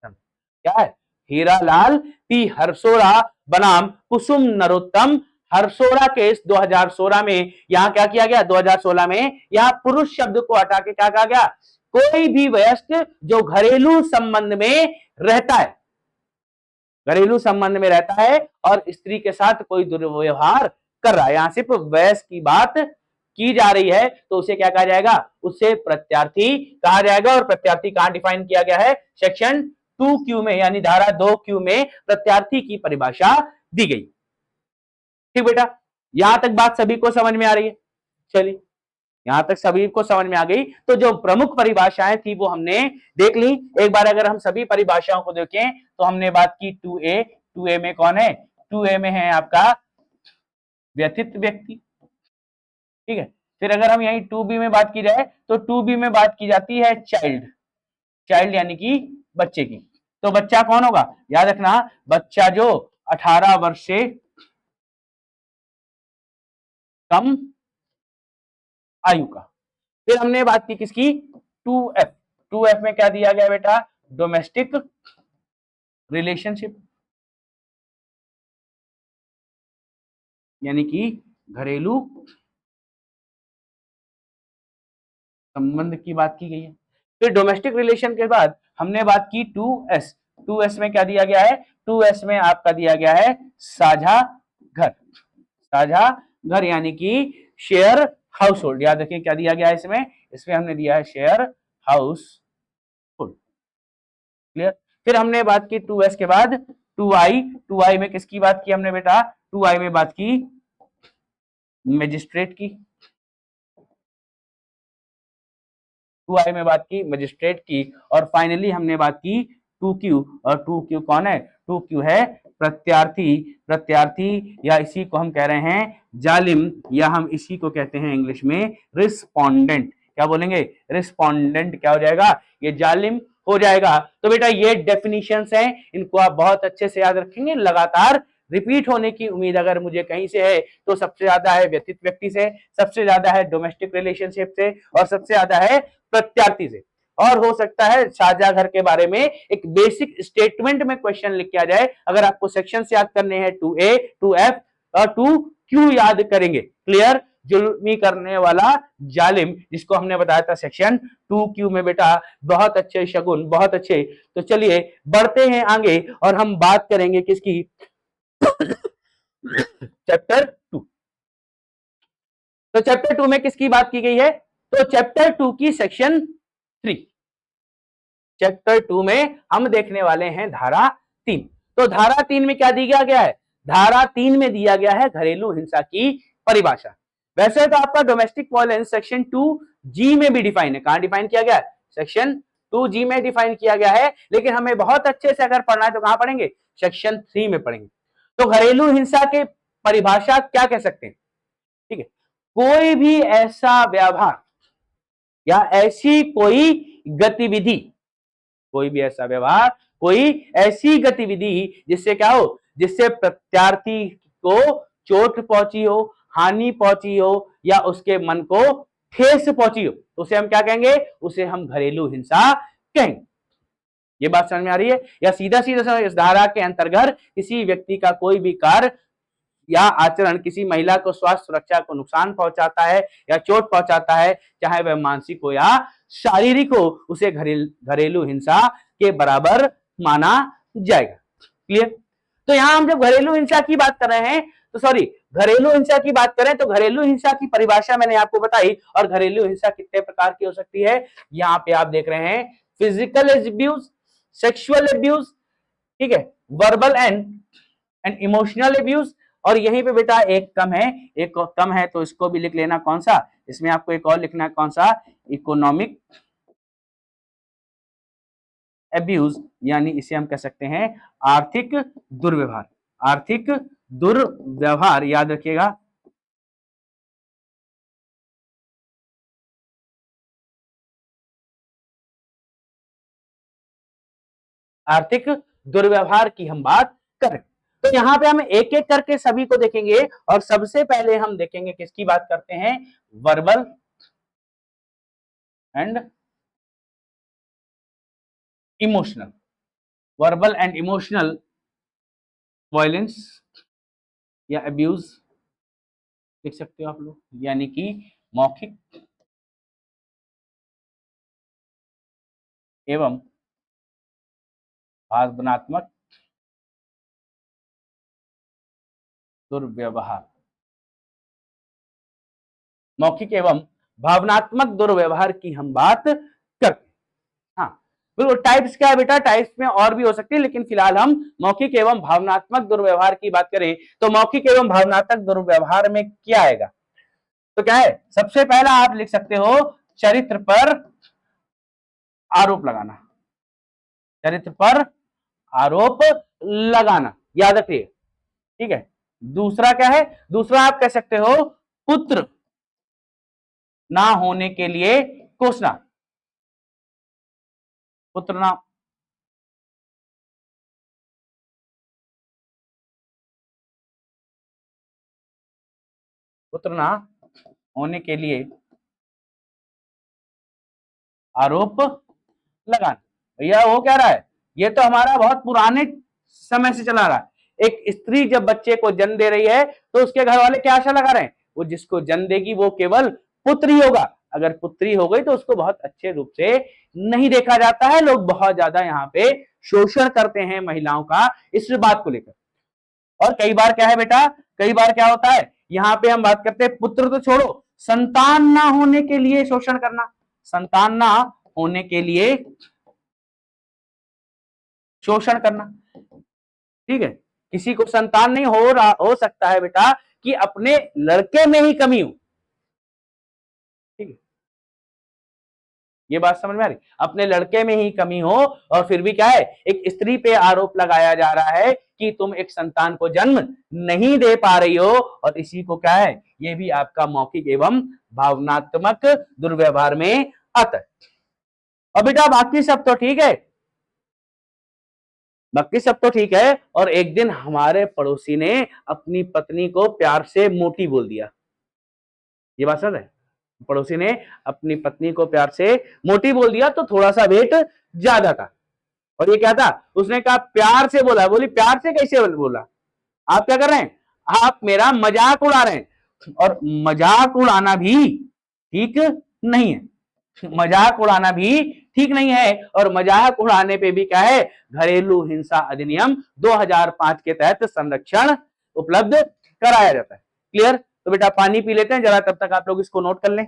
क्या है, हीरा लाल पी हरसोरा बनाम कुसुम नरोत्तम हरसोरा केस 2016 में यहां क्या किया गया, 2016 में यहां पुरुष शब्द को हटा के क्या कहा गया, कोई भी वयस्क जो घरेलू संबंध में रहता है, घरेलू संबंध में रहता है और स्त्री के साथ कोई दुर्व्यवहार कर रहा है, यहां सिर्फ वयस्क की बात की जा रही है, तो उसे क्या कहा जाएगा, उसे प्रत्यार्थी कहा जाएगा। और प्रत्यार्थी कहां डिफाइन किया गया है, सेक्शन 2Q में, यानी धारा 2Q में प्रत्यार्थी की परिभाषा दी गई। ठीक बेटा, यहां तक बात सभी को समझ में आ रही है। चलिए, यहां तक सभी को समझ में आ गई। तो जो प्रमुख परिभाषाएं थी वो हमने देख ली। एक बार अगर हम सभी परिभाषाओं को देखें तो हमने बात की 2A, 2A में कौन है, 2A में है आपका व्यथित व्यक्ति। ठीक है, फिर अगर हम यही 2B में बात की जाए तो 2B में बात की जाती है चाइल्ड, चाइल्ड यानी कि बच्चे की। तो बच्चा कौन होगा, याद रखना, बच्चा जो 18 वर्ष से कम आयु का। फिर हमने बात की किसकी, 2F, 2F में क्या दिया गया बेटा, डोमेस्टिक रिलेशनशिप, यानी कि घरेलू संबंध की बात की गई है। फिर डोमेस्टिक रिलेशन के बाद हमने बात की 2S, 2S में क्या दिया गया है, 2S में आपका दिया गया है साझा घर, साझा घर यानी कि शेयर हाउस होल्ड। याद रखिए क्या दिया गया है इसमें, इसमें हमने दिया है शेयर हाउस होल्ड। क्लियर। फिर हमने बात की 2S के बाद 2I, 2I में किसकी बात की हमने बेटा, 2I में बात की मजिस्ट्रेट की, 2I में बात की मजिस्ट्रेट की। और फाइनली हमने बात की 2Q, और 2Q कौन है, 2Q है प्रत्यार्थी, प्रत्यार्थी या इसी को हम कह रहे हैं जालिम, या हम इसी को कहते हैं इंग्लिश में रिस्पोंडेंट। क्या बोलेंगे, रिस्पोंडेंट क्या हो जाएगा, ये जालिम हो जाएगा। तो बेटा ये डेफिनेशंस हैं, इनको आप बहुत अच्छे से याद रखेंगे। लगातार रिपीट होने की उम्मीद अगर मुझे कहीं से है तो सबसे ज्यादा है व्यथित व्यक्ति से, सबसे ज्यादा है डोमेस्टिक रिलेशनशिप से, और सबसे ज्यादा है प्रत्यार्थी से। और हो सकता है साझा घर के बारे में एक बेसिक स्टेटमेंट में क्वेश्चन लिख के आ जाए। अगर आपको सेक्शन याद करने हैं 2A, 2F और 2Q याद करेंगे। क्लियर। जुल्मी करने वाला जालिम, जिसको हमने बताया था सेक्शन 2Q में बेटा। बहुत अच्छे शगुन, बहुत अच्छे। तो चलिए बढ़ते हैं आगे और हम बात करेंगे किसकी, चैप्टर 2। तो चैप्टर 2 में किसकी बात की गई है, तो चैप्टर 2 की सेक्शन 3। चैप्टर 2 में हम देखने वाले हैं धारा 3। तो धारा 3 में क्या दिया गया है, धारा 3 में दिया गया है घरेलू हिंसा की परिभाषा। वैसे तो आपका डोमेस्टिक वायलेंस सेक्शन 2G में भी डिफाइन है। कहां डिफाइन किया गया है, सेक्शन 2G में डिफाइन किया गया है, लेकिन हमें बहुत अच्छे से अगर पढ़ना है तो कहां पढ़ेंगे, सेक्शन 3 में पढ़ेंगे। तो घरेलू हिंसा के परिभाषा क्या कह सकते हैं, ठीक है, कोई भी ऐसा व्यवहार या ऐसी कोई गतिविधि, कोई भी ऐसा व्यवहार, कोई ऐसी गतिविधि जिससे क्या हो, जिससे प्रत्यार्थी को चोट पहुंची हो, हानि पहुंची हो, या उसके मन को ठेस पहुंची हो, तो उसे हम क्या कहेंगे, उसे हम घरेलू हिंसा कहेंगे। ये बात समझ में आ रही है। या सीधा सीधा इस धारा के अंतर्गत किसी व्यक्ति का कोई भी कार्य या आचरण किसी महिला को स्वास्थ्य सुरक्षा को नुकसान पहुंचाता है या चोट पहुंचाता है, चाहे वह मानसिक हो या शारीरिक हो, उसे घरेलू हिंसा के बराबर माना जाएगा। क्लियर। तो यहां हम जब घरेलू हिंसा की बात कर रहे हैं, तो सॉरी, घरेलू हिंसा की बात करें तो घरेलू हिंसा की परिभाषा मैंने आपको बताई। और घरेलू हिंसा कितने प्रकार की हो सकती है, यहां पे आप देख रहे हैं फिजिकल एब्यूज, सेक्सुअल एब्यूज, ठीक है, वर्बल एंड इमोशनल एब्यूज। और यहीं पे बेटा एक कम है, एक कम है तो इसको भी लिख लेना, कौन सा, इसमें आपको एक और लिखना है, कौन सा, इकोनॉमिक एब्यूज, यानी इसे हम कह सकते हैं आर्थिक दुर्व्यवहार। आर्थिक दुर्व्यवहार याद रखिएगा। आर्थिक दुर्व्यवहार की हम बात करें तो यहां पे हम एक एक करके सभी को देखेंगे और सबसे पहले हम देखेंगे किसकी बात करते हैं, verbal and emotional. Verbal and emotional violence या अब्यूज लिख सकते हो आप लोग, यानी कि मौखिक एवं भावनात्मक दुर्व्यवहार। मौखिक एवं भावनात्मक दुर्व्यवहार की हम बात करते हैं। हाँ बिल्कुल, टाइप्स क्या है बेटा, टाइप्स में और भी हो सकती है, लेकिन फिलहाल हम मौखिक एवं भावनात्मक दुर्व्यवहार की बात करें तो मौखिक एवं भावनात्मक दुर्व्यवहार में क्या आएगा, तो क्या है, सबसे पहला आप लिख सकते हो चरित्र पर आरोप लगाना। चरित्र पर आरोप लगाना, याद रखिए, ठीक है। दूसरा क्या है, दूसरा आप कह सकते हो पुत्र ना होने के लिए कोसना। पुत्र ना, पुत्र ना होने के लिए आरोप लगाना। भैया वो कह रहा है, ये तो हमारा बहुत पुराने समय से चला रहा है। एक स्त्री जब बच्चे को जन्म दे रही है तो उसके घर वाले क्या आशा लगा रहे हैं, वो जिसको जन्म देगी वो केवल पुत्री होगा। अगर पुत्री हो गई तो उसको बहुत अच्छे रूप से नहीं देखा जाता है। लोग बहुत ज्यादा यहाँ पे शोषण करते हैं महिलाओं का इस बात को लेकर। और कई बार क्या है बेटा, कई बार क्या होता है, यहाँ पे हम बात करते हैं पुत्र तो छोड़ो, संतान ना होने के लिए शोषण करना। संतान ना होने के लिए शोषण करना, ठीक है। किसी को संतान नहीं हो रहा, हो सकता है बेटा कि अपने लड़के में ही कमी हो, ठीक है। ये बात समझ में आ रही, अपने लड़के में ही कमी हो और फिर भी क्या है, एक स्त्री पे आरोप लगाया जा रहा है कि तुम एक संतान को जन्म नहीं दे पा रही हो, और इसी को क्या है, ये भी आपका मौखिक एवं भावनात्मक दुर्व्यवहार में आता है। और बेटा बाकी सब तो ठीक है, बाकी सब तो ठीक है, और एक दिन हमारे पड़ोसी ने अपनी पत्नी को प्यार से मोटी बोल दिया। ये बात समझ है, पड़ोसी ने अपनी पत्नी को प्यार से मोटी बोल दिया तो थोड़ा सा वेट ज्यादा था, और ये क्या था, उसने कहा प्यार से बोला। बोली प्यार से कैसे बोला, आप क्या कर रहे हैं, आप मेरा मजाक उड़ा रहे हैं। और मजाक उड़ाना भी ठीक नहीं है, मजाक उड़ाना भी ठीक नहीं है। और मजाक उड़ाने पे भी क्या है, घरेलू हिंसा अधिनियम 2005 के तहत संरक्षण उपलब्ध कराया जाता है। क्लियर, तो बेटा पानी पी लेते हैं जरा, तब तक आप लोग इसको नोट कर लें।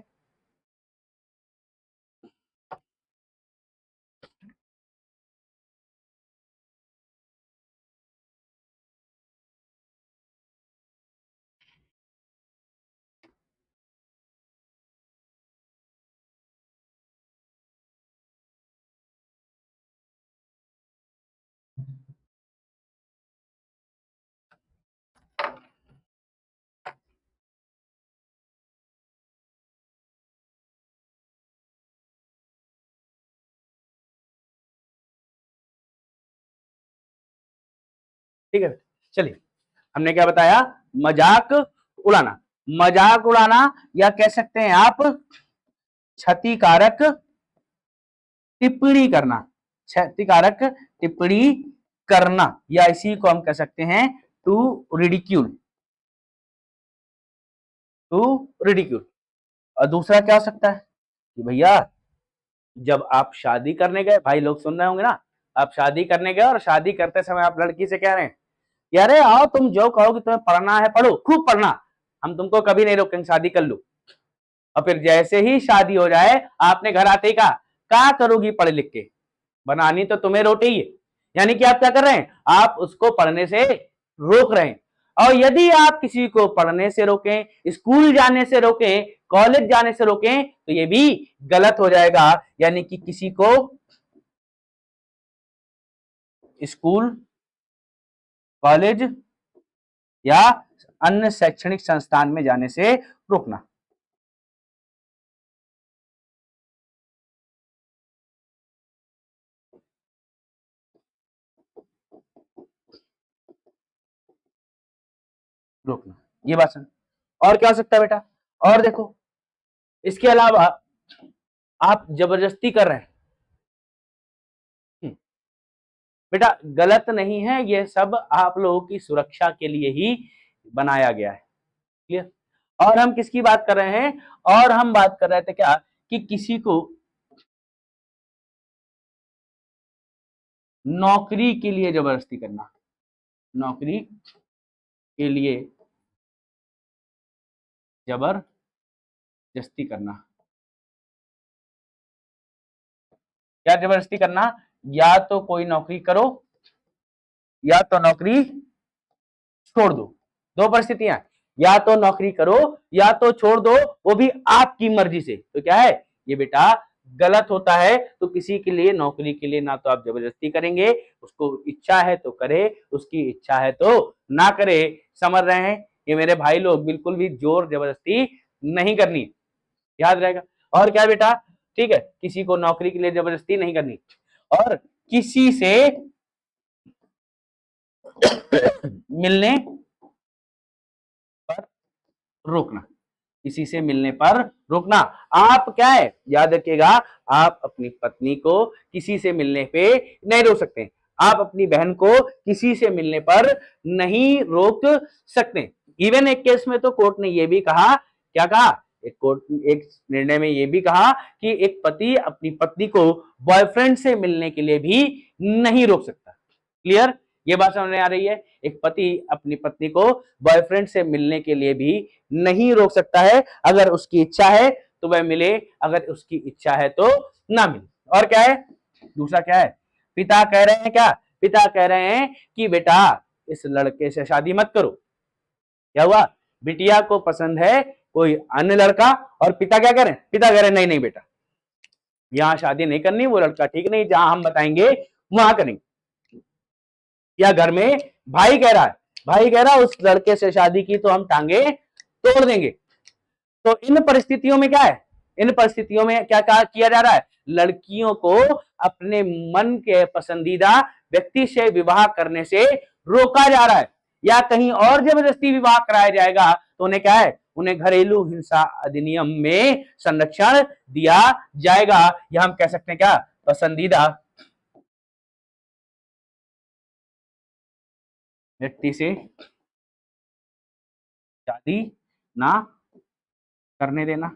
ठीक है, चलिए, हमने क्या बताया, मजाक उड़ाना। मजाक उड़ाना या कह सकते हैं आप क्षतिकारक टिप्पणी करना, क्षतिकारक टिप्पणी करना, या इसी को हम कह सकते हैं टू रिडिक्यूल, टू रिडिक्यूल। और दूसरा क्या हो सकता है कि भैया जब आप शादी करने गए, भाई लोग सुन रहे होंगे ना, आप शादी करने गए और शादी करते समय आप लड़की से कह रहे हैं कि अरे आओ तुम जो कहोगे तुम्हें पढ़ना है पढ़ो, खूब पढ़ना, हम तुमको कभी नहीं रोकेंगे, शादी कर लो। और फिर जैसे ही शादी हो जाए आपने घर आते ही कहा क्या करोगी पढ़ लिख के, बनानी तो तुम्हें रोटी ही है। यानी कि आप क्या कर रहे हैं, आप उसको पढ़ने से रोक रहे हैं। और यदि आप किसी को पढ़ने से रोकें, स्कूल जाने से रोकें, कॉलेज जाने से रोकें, तो ये भी गलत हो जाएगा। यानी कि किसी को स्कूल, कॉलेज या अन्य शैक्षणिक संस्थान में जाने से रोकना। रोकना, ये बात समझ। और क्या हो सकता है बेटा? और देखो, इसके अलावा आप जबरदस्ती कर रहे हैं, बेटा गलत नहीं है, ये सब आप लोगों की सुरक्षा के लिए ही बनाया गया है। क्लियर? और हम किसकी बात कर रहे हैं? और हम बात कर रहे थे क्या कि किसी को नौकरी के लिए जबरदस्ती करना, नौकरी के लिए जबरदस्ती करना। क्या जबरदस्ती करना? या तो कोई नौकरी करो या तो नौकरी छोड़ दो। दो परिस्थितियां, या तो नौकरी करो या तो छोड़ दो, वो भी आपकी मर्जी से। तो क्या है ये बेटा? गलत होता है। तो किसी के लिए नौकरी के लिए ना तो आप जबरदस्ती करेंगे, उसको इच्छा है तो करे, उसकी इच्छा है तो ना करे। समझ रहे हैं? ये मेरे भाई लोग बिल्कुल भी जोर जबरदस्ती नहीं करनी, याद रहेगा। और क्या बेटा? ठीक है, किसी को नौकरी के लिए जबरदस्ती नहीं करनी, और किसी से मिलने पर रोकना, किसी से मिलने पर रोकना। आप क्या है, याद रखिएगा, आप अपनी पत्नी को किसी से मिलने पे नहीं रोक सकते, आप अपनी बहन को किसी से मिलने पर नहीं रोक सकते। इवन एक केस में तो कोर्ट ने यह भी कहा, क्या कहा? एक निर्णय में यह भी कहा कि एक पति अपनी पत्नी को बॉयफ्रेंड से मिलने के लिए भी नहीं रोक सकता। क्लियर? ये बात समझ में आ रही है? एक पति अपनी पत्नी को बॉयफ्रेंड से मिलने के लिए भी नहीं रोक सकता है। अगर उसकी इच्छा है तो वह मिले, अगर उसकी इच्छा है तो ना मिले। और क्या है दूसरा? क्या है? पिता कह रहे हैं क्या? पिता कह रहे हैं कि बेटा इस लड़के से शादी मत करो। क्या हुआ? बिटिया को पसंद है कोई अन्य लड़का, और पिता क्या कह रहे हैं? पिता कह रहे हैं नहीं नहीं बेटा, यहां शादी नहीं करनी, वो लड़का ठीक नहीं, जहां हम बताएंगे वहां करेंगे। या घर में भाई कह रहा है, भाई कह रहा है उस लड़के से शादी की तो हम टांगे तोड़ देंगे। तो इन परिस्थितियों में क्या है? इन परिस्थितियों में क्या किया जा रहा है? लड़कियों को अपने मन के पसंदीदा व्यक्ति से विवाह करने से रोका जा रहा है, या कहीं और जबरदस्ती विवाह कराया जाएगा तो उन्हें क्या है? उन्हें घरेलू हिंसा अधिनियम में संरक्षण दिया जाएगा, या हम कह सकते हैं क्या? पसंदीदा व्यक्ति से शादी ना करने देना,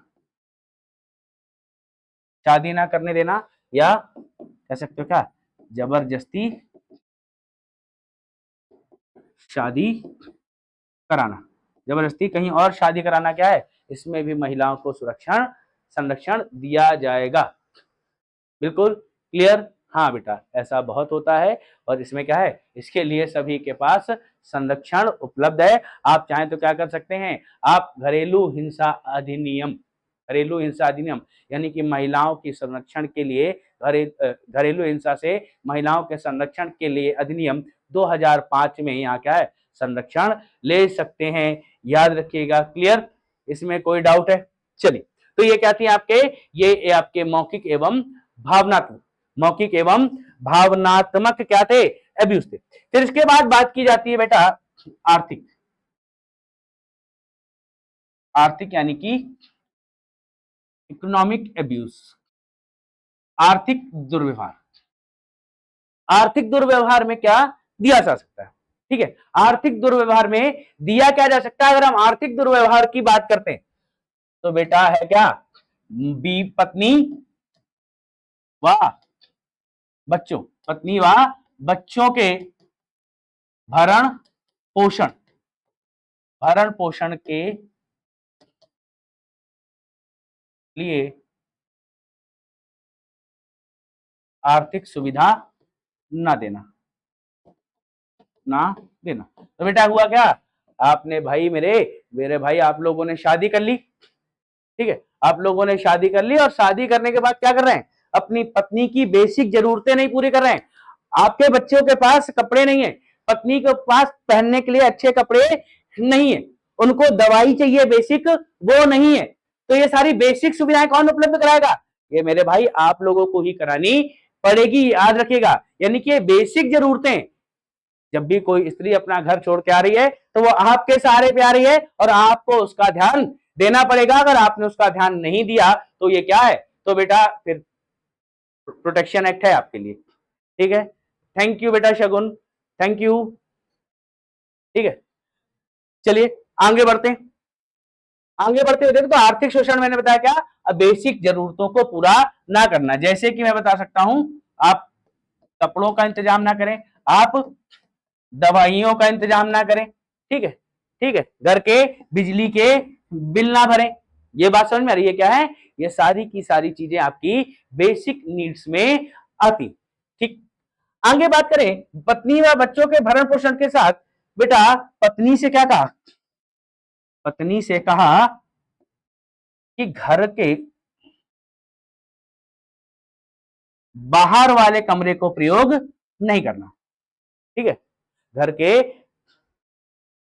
शादी ना करने देना, या कह सकते हो क्या? जबरदस्ती शादी कराना, जबरदस्ती कहीं और शादी कराना। क्या है? इसमें भी महिलाओं को सुरक्षा संरक्षण दिया जाएगा। बिल्कुल क्लियर? हाँ बेटा, ऐसा बहुत होता है, और इसमें क्या है? इसके लिए सभी के पास संरक्षण उपलब्ध है। आप चाहें तो क्या कर सकते हैं? आप घरेलू हिंसा अधिनियम यानी कि महिलाओं की संरक्षण के लिए घरेलू हिंसा से महिलाओं के संरक्षण के लिए अधिनियम 2005 में यहाँ क्या है? संरक्षण ले सकते हैं। याद रखिएगा। क्लियर? इसमें कोई डाउट है? चलिए, तो ये क्या थी आपके? ये आपके मौखिक एवं भावनात्मक, मौखिक एवं भावनात्मक क्या थे? अब्यूज थे। फिर इसके बाद बात की जाती है बेटा आर्थिक। आर्थिक यानी कि इकोनॉमिक अब्यूज, आर्थिक दुर्व्यवहार। आर्थिक दुर्व्यवहार में क्या दिया जा सकता है? ठीक है, आर्थिक दुर्व्यवहार में दिया क्या जा सकता है? अगर हम आर्थिक दुर्व्यवहार की बात करते हैं तो बेटा है क्या? बी पत्नी व बच्चों, पत्नी व बच्चों के भरण पोषण, भरण पोषण के लिए आर्थिक सुविधा ना देना, ना देना। तो बेटा हुआ क्या? आपने भाई मेरे भाई आप लोगों ने शादी कर ली, ठीक है, आप लोगों ने शादी कर ली, और शादी करने के बाद क्या कर रहे हैं? अपनी पत्नी की बेसिक जरूरतें नहीं पूरी कर रहे हैं। आपके बच्चों के पास कपड़े नहीं है, पत्नी के पास पहनने के लिए अच्छे कपड़े नहीं है, उनको दवाई चाहिए बेसिक, वो नहीं है। तो ये सारी बेसिक सुविधाएं कौन उपलब्ध कराएगा? ये मेरे भाई आप लोगों को ही करानी पड़ेगी, याद रखिएगा। यानी कि बेसिक जरूरतें जब भी कोई स्त्री अपना घर छोड़ के आ रही है तो वो आपके सहारे पे आ रही है और आपको उसका ध्यान देना पड़ेगा। अगर आपने उसका ध्यान नहीं दिया तो ये क्या है, तो बेटा फिर प्रोटेक्शन एक्ट है आपके लिए। ठीक है, थैंक यू बेटा शगुन, थैंक यू। ठीक है, चलिए आगे बढ़ते हैं। आगे बढ़ते हुए देखो तो आर्थिक शोषण मैंने बताया क्या, बेसिक जरूरतों को पूरा ना करना। जैसे कि मैं बता सकता हूं, आप कपड़ों का इंतजाम ना करें, आप दवाइयों का इंतजाम ना करें, ठीक है, ठीक है, घर के बिजली के बिल ना भरें। ये बात समझ में आ रही है क्या है, ये सारी की सारी चीजें आपकी बेसिक नीड्स में आती। ठीक, आगे बात करें पत्नी व बच्चों के भरण पोषण के साथ, बेटा पत्नी से क्या कहा, पत्नी से कहा कि घर के बाहर वाले कमरे को प्रयोग नहीं करना। ठीक है, घर के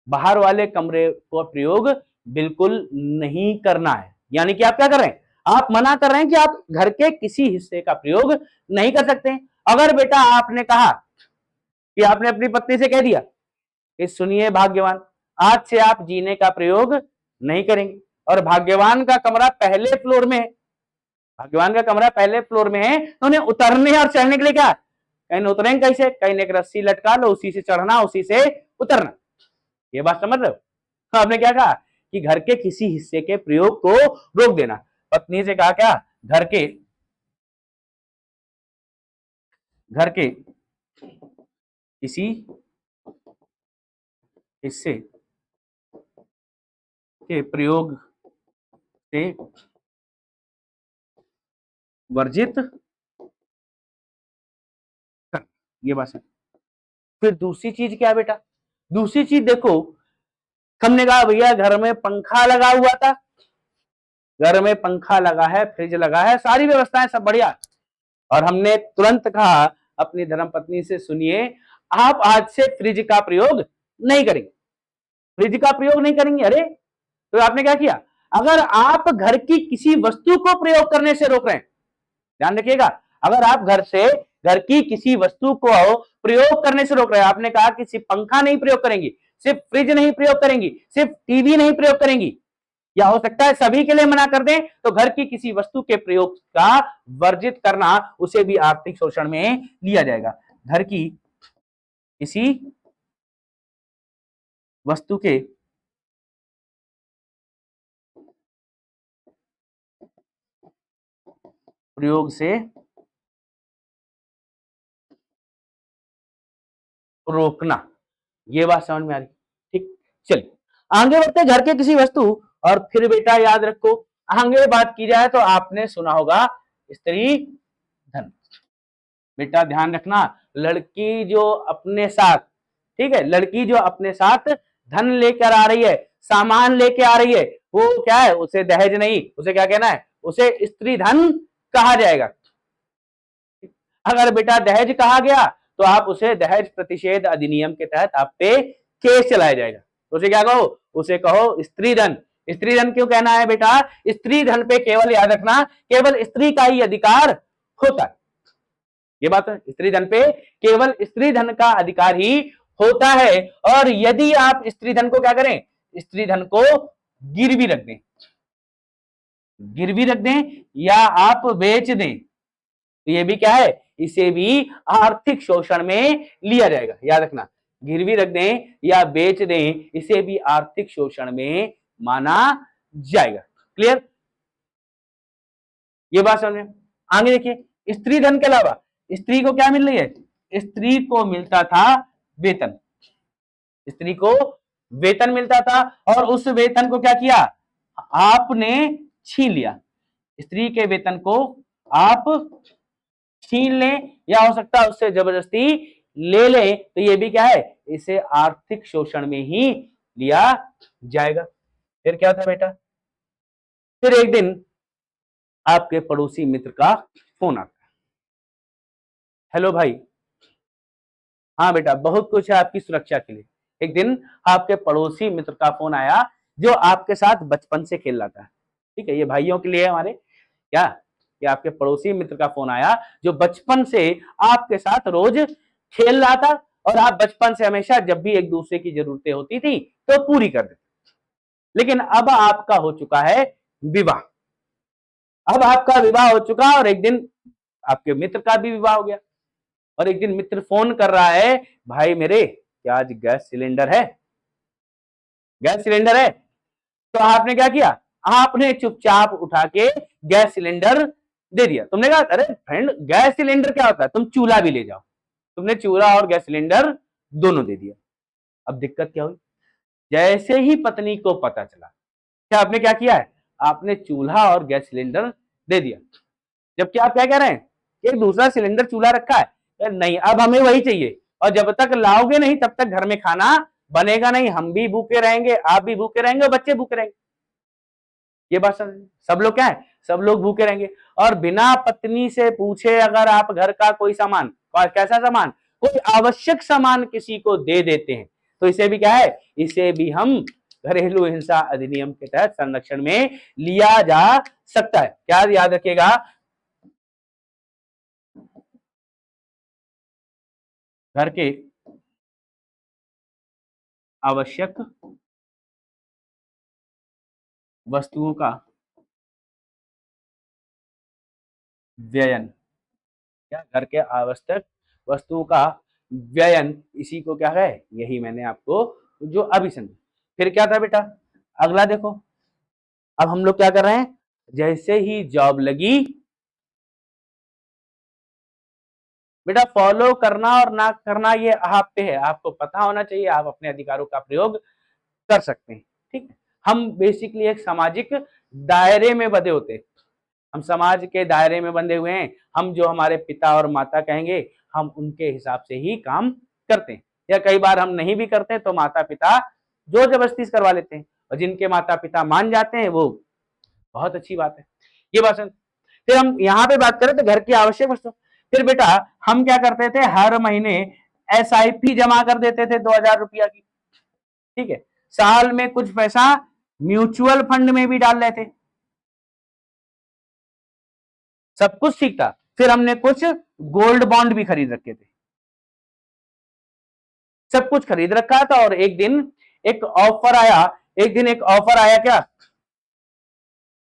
बाहर वाले कमरे को प्रयोग बिल्कुल नहीं करना है। यानी कि आप क्या कर रहे हैं, आप मना कर रहे हैं कि आप घर के किसी हिस्से का प्रयोग नहीं कर सकते। अगर बेटा आपने कहा कि आपने अपनी पत्नी से कह दिया कि सुनिए भाग्यवान, आज से आप जीने का प्रयोग नहीं करेंगे, और भाग्यवान का कमरा पहले फ्लोर में है, भाग्यवान का कमरा पहले फ्लोर में है, तो उन्हें उतरने और चढ़ने के लिए क्या, कहीं उतरेंगे कैसे, कहीं एक रस्सी लटका लो, उसी से चढ़ना उसी से उतरना। ये बात समझ रहे हो। तो आपने क्या कहा कि घर के किसी हिस्से के प्रयोग को रोक देना। पत्नी से कहा क्या, घर के किसी हिस्से के प्रयोग से वर्जित कर। ये बात है। फिर दूसरी चीज क्या बेटा, दूसरी चीज देखो, हमने कहा भैया घर में पंखा लगा हुआ था, घर में पंखा लगा है, फ्रिज लगा है, सारी व्यवस्थाएं सब बढ़िया, और हमने तुरंत कहा अपनी धर्मपत्नी से सुनिए आप आज से फ्रिज का प्रयोग नहीं करेंगे, फ्रिज का प्रयोग नहीं करेंगे। अरे तो आपने क्या किया, अगर आप घर की किसी वस्तु को प्रयोग करने से रोक रहे हैं, ध्यान रखिएगा, अगर आप घर की किसी वस्तु को प्रयोग करने से रोक रहे हैं, आपने कहा कि सिर्फ पंखा नहीं प्रयोग करेंगी, सिर्फ फ्रिज नहीं प्रयोग करेंगी, सिर्फ टीवी नहीं प्रयोग करेंगी, या हो सकता है सभी के लिए मना कर दें, तो घर की किसी वस्तु के प्रयोग का वर्जित करना, उसे भी आर्थिक शोषण में लिया जाएगा। घर की किसी वस्तु के प्रयोग से रोकना। ये बात समझ में आ रही, ठीक, चलिए आगे बढ़ते, घर के किसी वस्तु, और फिर बेटा याद रखो, आगे बात की जाए तो आपने सुना होगा स्त्री धन। बेटा ध्यान रखना, लड़की जो अपने साथ, ठीक है, लड़की जो अपने साथ धन लेकर आ रही है, सामान लेके आ रही है, वो क्या है, उसे दहेज नहीं, उसे क्या कहना है, उसे स्त्री धन कहा जाएगा। अगर बेटा दहेज कहा गया तो आप उसे दहेज प्रतिषेध अधिनियम के तहत आप पे केस चलाया जाएगा, तो उसे क्या कहो, उसे कहो स्त्री धन। स्त्री धन क्यों कहना है बेटा, स्त्री धन पे केवल याद रखना, केवल स्त्री का ही अधिकार होता है। ये बात है, स्त्री धन पे केवल स्त्री धन का अधिकार ही होता है, और यदि आप स्त्री धन को क्या करें, स्त्री धन को गिरवी रख दें, गिरवी रख दें या आप बेच दें, तो ये भी क्या है, इसे भी आर्थिक शोषण में लिया जाएगा। याद रखना, गिरवी रख दें या बेच दें, इसे भी आर्थिक शोषण में माना जाएगा। क्लियर, ये बात समझ में। आगे देखिए, स्त्री धन के अलावा स्त्री को क्या मिल रही है, स्त्री को मिलता था वेतन, स्त्री को वेतन मिलता था, और उस वेतन को क्या किया, आपने छीन लिया, स्त्री के वेतन को आप छीन लें, या हो सकता है उससे जबरदस्ती ले लें, तो ये भी क्या है, इसे आर्थिक शोषण में ही लिया जाएगा। फिर क्या था बेटा, फिर एक दिन आपके पड़ोसी मित्र का फोन आता है, हेलो भाई, हाँ बेटा बहुत कुछ है आपकी सुरक्षा के लिए। एक दिन आपके पड़ोसी मित्र का फोन आया जो आपके साथ बचपन से खेल रहा था, ठीक है, ये भाइयों के लिए हमारे क्या, कि आपके पड़ोसी मित्र का फोन आया जो बचपन से आपके साथ रोज खेल रहा था, और आप बचपन से हमेशा जब भी एक दूसरे की जरूरतें होती थी तो पूरी कर देते। लेकिन अब आपका हो चुका है विवाह, अब आपका विवाह हो चुका और एक दिन आपके मित्र का भी विवाह हो गया और एक दिन मित्र फोन कर रहा है, भाई मेरे क्या आज गैस सिलेंडर है, गैस सिलेंडर है। तो आपने क्या किया, आपने चुपचाप उठा के गैस सिलेंडर दे दिया। तुमने कहा अरे फ्रेंड गैस सिलेंडर क्या होता है, तुम चूल्हा भी ले जाओ। तुमने चूल्हा और गैस सिलेंडर दोनों दे दिया। अब दिक्कत क्या हुई, जैसे ही पत्नी को पता चला, क्या आपने क्या किया है, आपने चूल्हा और गैस सिलेंडर दे दिया। जबकि आप क्या कह रहे हैं, एक दूसरा सिलेंडर चूल्हा रखा है, नहीं अब हमें वही चाहिए और जब तक लाओगे नहीं तब तक घर में खाना बनेगा नहीं, हम भी भूखे रहेंगे, आप भी भूखे रहेंगे और बच्चे भूखे रहेंगे। ये बात सब लोग क्या है, सब लोग भूखे रहेंगे। और बिना पत्नी से पूछे अगर आप घर का कोई सामान, कैसा सामान, कोई आवश्यक सामान किसी को दे देते हैं तो इसे भी क्या है, इसे भी हम घरेलू हिंसा अधिनियम के तहत संरक्षण में लिया जा सकता है। क्या याद रखिएगा, घर के आवश्यक वस्तुओं का व्ययन, क्या घर के आवश्यक वस्तुओं का व्ययन, इसी को क्या है, यही मैंने आपको जो अभी समझा। फिर क्या था बेटा, अगला देखो, अब हम लोग क्या कर रहे हैं, जैसे ही जॉब लगी, बेटा फॉलो करना और ना करना ये आप पे है, आपको पता होना चाहिए, आप अपने अधिकारों का प्रयोग कर सकते हैं। ठीक है, हम बेसिकली एक सामाजिक दायरे में बंधे होते हैं, हम समाज के दायरे में बंधे हुए हैं, हम जो हमारे पिता और माता कहेंगे हम उनके हिसाब से ही काम करते हैं, या कई बार हम नहीं भी करते हैं तो माता पिता जोर जबरदस्ती करवा लेते हैं, और जिनके माता पिता मान जाते हैं वो बहुत अच्छी बात है। ये बात सुन, फिर हम यहाँ पे बात करें तो घर की आवश्यक वस्तु, फिर बेटा हम क्या करते थे, हर महीने SIP जमा कर देते थे 2,000 रुपया की। ठीक है, साल में कुछ पैसा म्यूचुअल फंड में भी डाल लेते, सब कुछ ठीक था। फिर हमने कुछ गोल्ड बॉन्ड भी खरीद रखे थे, सब कुछ खरीद रखा था, और एक दिन एक ऑफर आया, एक दिन एक ऑफर आया, क्या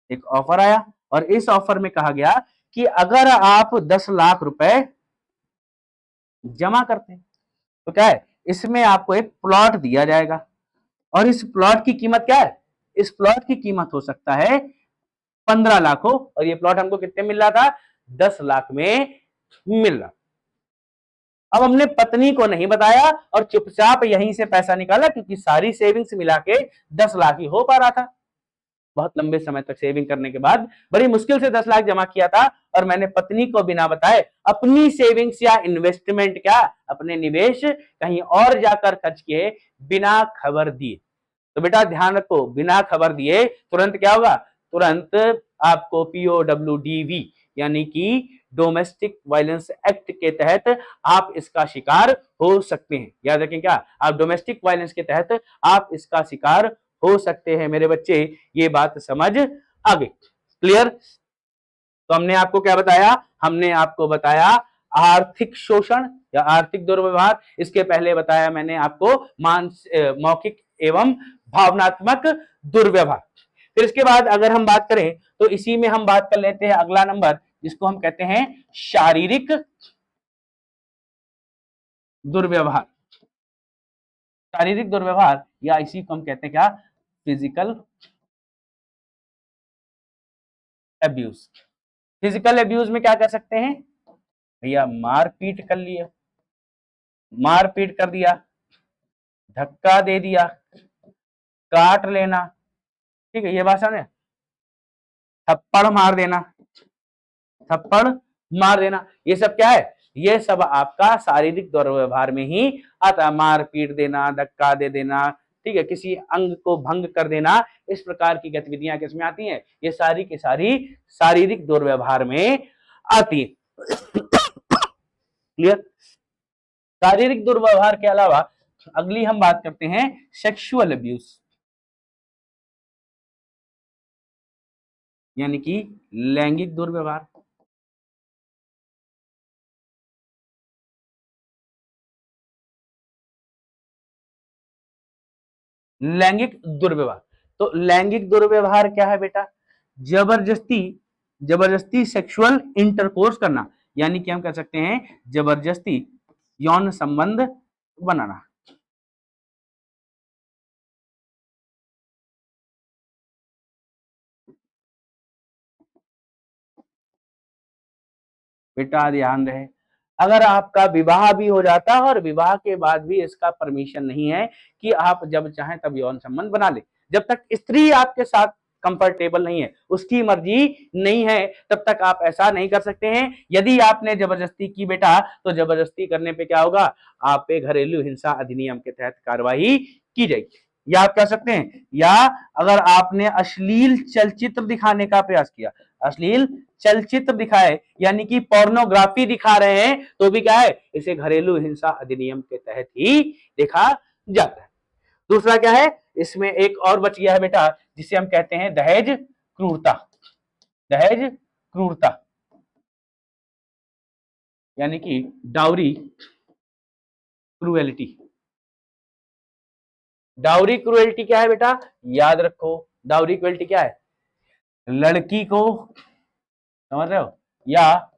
एक ऑफर आया, और इस ऑफर में कहा गया कि अगर आप 10 लाख रुपए जमा करते हैं तो क्या है, इसमें आपको एक प्लॉट दिया जाएगा, और इस प्लॉट की कीमत क्या है, इस प्लॉट की कीमत हो सकता है 15 लाख हो, और ये प्लॉट हमको कितने मिल रहा था, 10 लाख में मिल रहा। अब हमने पत्नी को नहीं बताया और चुपचाप यहीं से पैसा निकाला, क्योंकि सारी सेविंग्स मिला के 10 लाख ही हो पा रहा था। बहुत लंबे समय तक सेविंग करने के बाद बड़ी मुश्किल से 10 लाख जमा किया था, और मैंने पत्नी को बिना बताए अपनी सेविंग्स या इन्वेस्टमेंट, क्या अपने निवेश कहीं और जाकर खर्च किए बिना खबर दिए। तो बेटा ध्यान रखो, बिना खबर दिए तुरंत क्या होगा, तुरंत आपको POWDV यानी कि डोमेस्टिक वायलेंस एक्ट के तहत आप इसका शिकार हो सकते हैं। याद रखें, क्या आप डोमेस्टिक वायलेंस के तहत आप इसका शिकार हो सकते हैं। मेरे बच्चे ये बात समझ आ गई, क्लियर। तो हमने आपको क्या बताया, हमने आपको बताया आर्थिक शोषण या आर्थिक दुर्व्यवहार, इसके पहले बताया मैंने आपको मौखिक एवं भावनात्मक दुर्व्यवहार। फिर इसके बाद अगर हम बात करें तो इसी में हम बात कर लेते हैं अगला नंबर, जिसको हम कहते हैं शारीरिक दुर्व्यवहार। शारीरिक दुर्व्यवहार या इसी को हम कहते हैं क्या, फिजिकल अब्यूज। फिजिकल अब्यूज में क्या कर सकते हैं भैया, मारपीट कर लिया, मारपीट कर दिया, धक्का दे दिया, काट लेना, ठीक है, ये बात समझे, थप्पड़ मार देना, थप्पड़ मार देना, ये सब क्या है, ये सब आपका शारीरिक दुर्व्यवहार में ही आता है। मार पीट देना, धक्का दे देना, ठीक है, किसी अंग को भंग कर देना, इस प्रकार की गतिविधियां किसमें आती हैं, ये सारी की सारी शारीरिक दुर्व्यवहार में आती है। क्लियर। शारीरिक दुर्व्यवहार के अलावा अगली हम बात करते हैं सेक्सुअल अब्यूज, यानी कि लैंगिक दुर्व्यवहार। लैंगिक दुर्व्यवहार। तो लैंगिक दुर्व्यवहार क्या है बेटा? जबरदस्ती, जबरदस्ती सेक्सुअल इंटरकोर्स करना, यानी कि हम कह सकते हैं जबरदस्ती यौन संबंध बनाना। बेटा ध्यान रहे, अगर आपका विवाह भी हो जाता है और विवाह के बाद भी इसका परमिशन नहीं है कि आप जब चाहें तब यौन संबंध बना ले, जब तक स्त्री आपके साथ कंफर्टेबल नहीं है, उसकी मर्जी नहीं है, तब तक आप ऐसा नहीं कर सकते हैं। यदि आपने जबरदस्ती की बेटा, तो जबरदस्ती करने पे क्या होगा? आप पे घरेलू हिंसा अधिनियम के तहत कार्रवाई की जाएगी। या आप कह सकते हैं, या अगर आपने अश्लील चलचित्र दिखाने का प्रयास किया, अश्लील चलचित्र दिखाए यानी कि पोर्नोग्राफी दिखा रहे हैं, तो भी क्या है? इसे घरेलू हिंसा अधिनियम के तहत ही देखा जाता है। दूसरा क्या है? इसमें एक और बच गया है बेटा, जिसे हम कहते हैं दहेज क्रूरता। दहेज क्रूरता यानी कि डाउरी क्रूएलिटी। डाउरी क्रूएलिटी क्या है बेटा? याद रखो, डाउरी क्रूएलिटी क्या है? लड़की को, समझ रहे हो, या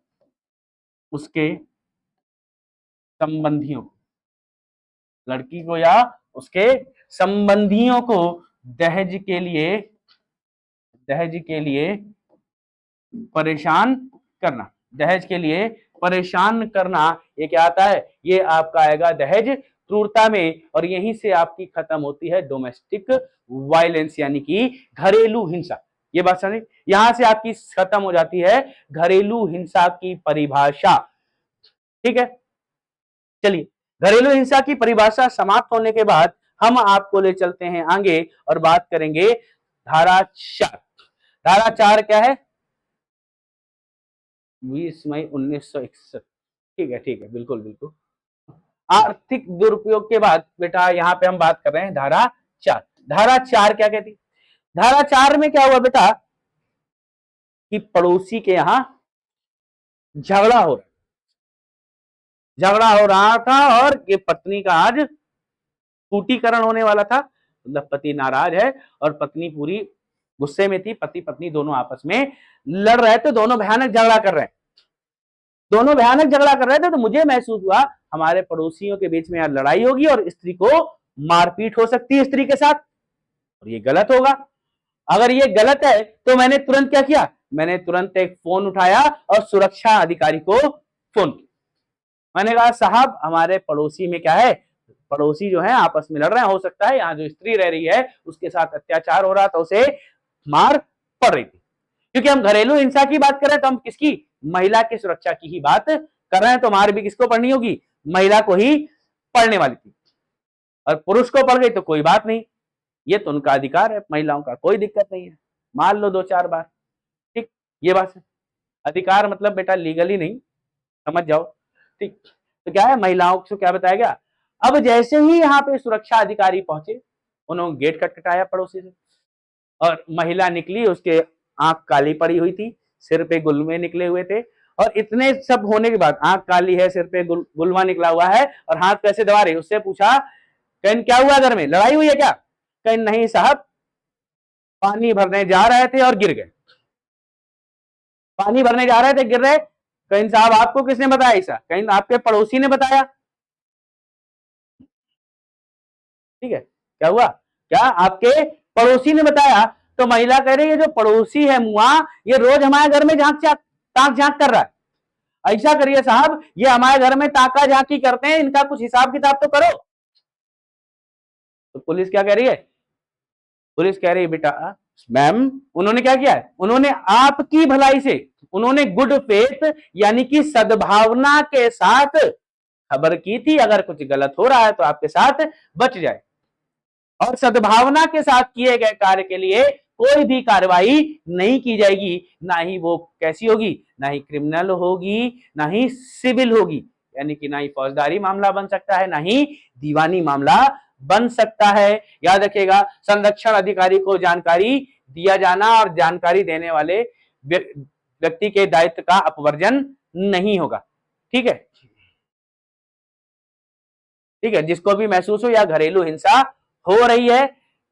उसके संबंधियों, लड़की को या उसके संबंधियों को दहेज के लिए, दहेज के लिए परेशान करना, दहेज के लिए परेशान करना, ये क्या आता है? ये आपका आएगा दहेज क्रूरता में। और यहीं से आपकी खत्म होती है डोमेस्टिक वायलेंस यानी कि घरेलू हिंसा। ये बात समझ, यहां से आपकी खत्म हो जाती है घरेलू हिंसा की परिभाषा। ठीक है, चलिए, घरेलू हिंसा की परिभाषा समाप्त होने के बाद हम आपको ले चलते हैं आगे और बात करेंगे धारा 4। धारा 4 क्या है? 20 मई 1961। ठीक है, बिल्कुल बिल्कुल। आर्थिक दुरुपयोग के बाद बेटा यहां पे हम बात कर रहे हैं धारा 4। धारा 4 क्या कहती? धारा 4 में क्या हुआ बेटा कि पड़ोसी के यहां झगड़ा हो रहा, झगड़ा हो रहा था और ये पत्नी का आज स्फूटीकरण होने वाला था। मतलब पति नाराज है और पत्नी पूरी गुस्से में थी, पति पत्नी दोनों आपस में लड़ रहे थे, दोनों भयानक झगड़ा कर रहे हैं, दोनों भयानक झगड़ा कर रहे थे। तो मुझे महसूस हुआ हमारे पड़ोसियों के बीच में यार लड़ाई होगी और स्त्री को मारपीट हो सकती है स्त्री के साथ, और ये गलत होगा। अगर ये गलत है तो मैंने तुरंत क्या किया? मैंने तुरंत एक फोन उठाया और सुरक्षा अधिकारी को फोन किया। मैंने कहा साहब हमारे पड़ोसी में क्या है, पड़ोसी जो है आपस में लड़ रहे हैं, हो सकता है यहाँ जो स्त्री रह रही है उसके साथ अत्याचार हो रहा था, उसे मार पड़ रही थी। क्योंकि हम घरेलू हिंसा की बात कर रहे हैं तो हम किसकी? महिला की सुरक्षा की ही बात कर रहे हैं, तो मार भी किसको पड़नी होगी? महिला को ही पड़ने वाली थी। और पुरुष को पड़ गई तो कोई बात नहीं, ये तो उनका अधिकार है, महिलाओं का कोई दिक्कत नहीं है, मार लो 2-4 बार। ठीक, ये बात है। अधिकार मतलब बेटा लीगली नहीं, समझ जाओ। ठीक, तो क्या है, महिलाओं को क्या बताया गया? अब जैसे ही यहाँ पे सुरक्षा अधिकारी पहुंचे, उन्होंने गेट खटखटाया पड़ोसी से, और महिला निकली, उसके आंख काली पड़ी हुई थी, सिर पे गुलमे निकले हुए थे। और इतने सब होने के बाद, आंख काली है, सिर पे गुलमा निकला हुआ है और हाथ कैसे दबा रही, उससे पूछा कहीं क्या हुआ, घर में लड़ाई हुई है क्या? कहीं नहीं साहब, पानी भरने जा रहे थे और गिर गए, पानी भरने जा रहे थे गिर रहे। कहीं साहब आपको किसने बताया ऐसा? कहीं आपके पड़ोसी ने बताया। ठीक है, क्या हुआ? क्या आपके पड़ोसी ने बताया? तो महिला कह रही है जो पड़ोसी है मुआ, ये रोज हमारे घर में ताक झांक कर रहा है। ऐसा करिए साहब, ये हमारे घर में ताका झांकी करते हैं, इनका कुछ हिसाब किताब तो करो। तो पुलिस क्या कह रही है? पुलिस कह रही है बेटा मैम, उन्होंने क्या किया है? उन्होंने आपकी भलाई से, उन्होंने गुड फेथ यानी कि सद्भावना के साथ खबर की थी, अगर कुछ गलत हो रहा है तो आपके साथ बच जाए। और सद्भावना के साथ किए गए कार्य के लिए कोई भी कार्रवाई नहीं की जाएगी, ना ही वो कैसी होगी, ना ही क्रिमिनल होगी, ना ही सिविल होगी, यानी कि ना ही फौजदारी मामला बन सकता है, ना ही दीवानी मामला बन सकता है। याद रखिएगा, संरक्षण अधिकारी को जानकारी दिया जाना और जानकारी देने वाले व्यक्ति के दायित्व का अपवर्जन नहीं होगा। ठीक है, ठीक है, जिसको भी महसूस हो या घरेलू हिंसा हो रही है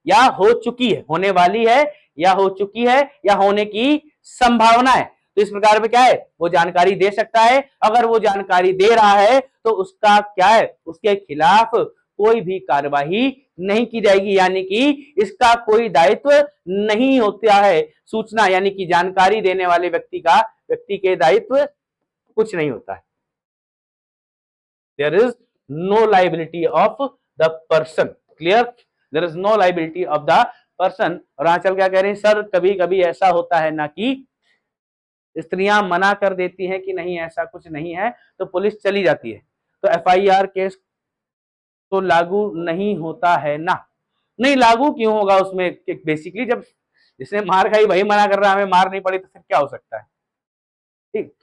या हो चुकी है, होने वाली है या हो चुकी है या होने की संभावना है। तो इस प्रकार पे क्या है, वो जानकारी दे सकता है। अगर वो जानकारी दे रहा है तो उसका क्या है, उसके खिलाफ कोई भी कार्यवाही नहीं की जाएगी, यानी कि इसका कोई दायित्व नहीं होता है। सूचना यानी कि जानकारी देने वाले व्यक्ति के दायित्व कुछ नहीं होता है। There is no liability of the person. Clear? There is no liability of the person. और आंचल क्या कह रहे हैं, सर कभी कभी ऐसा होता है ना कि स्त्रियां मना कर देती हैं कि नहीं ऐसा कुछ नहीं है, तो पुलिस चली जाती है, तो एफआईआर केस तो लागू नहीं होता है ना। नहीं लागू क्यों होगा उसमें, बेसिकली जब जिसने मार खाई वही मना कर रहा है, हमें मार नहीं पड़ी तो फिर क्या हो सकता है। ठीक,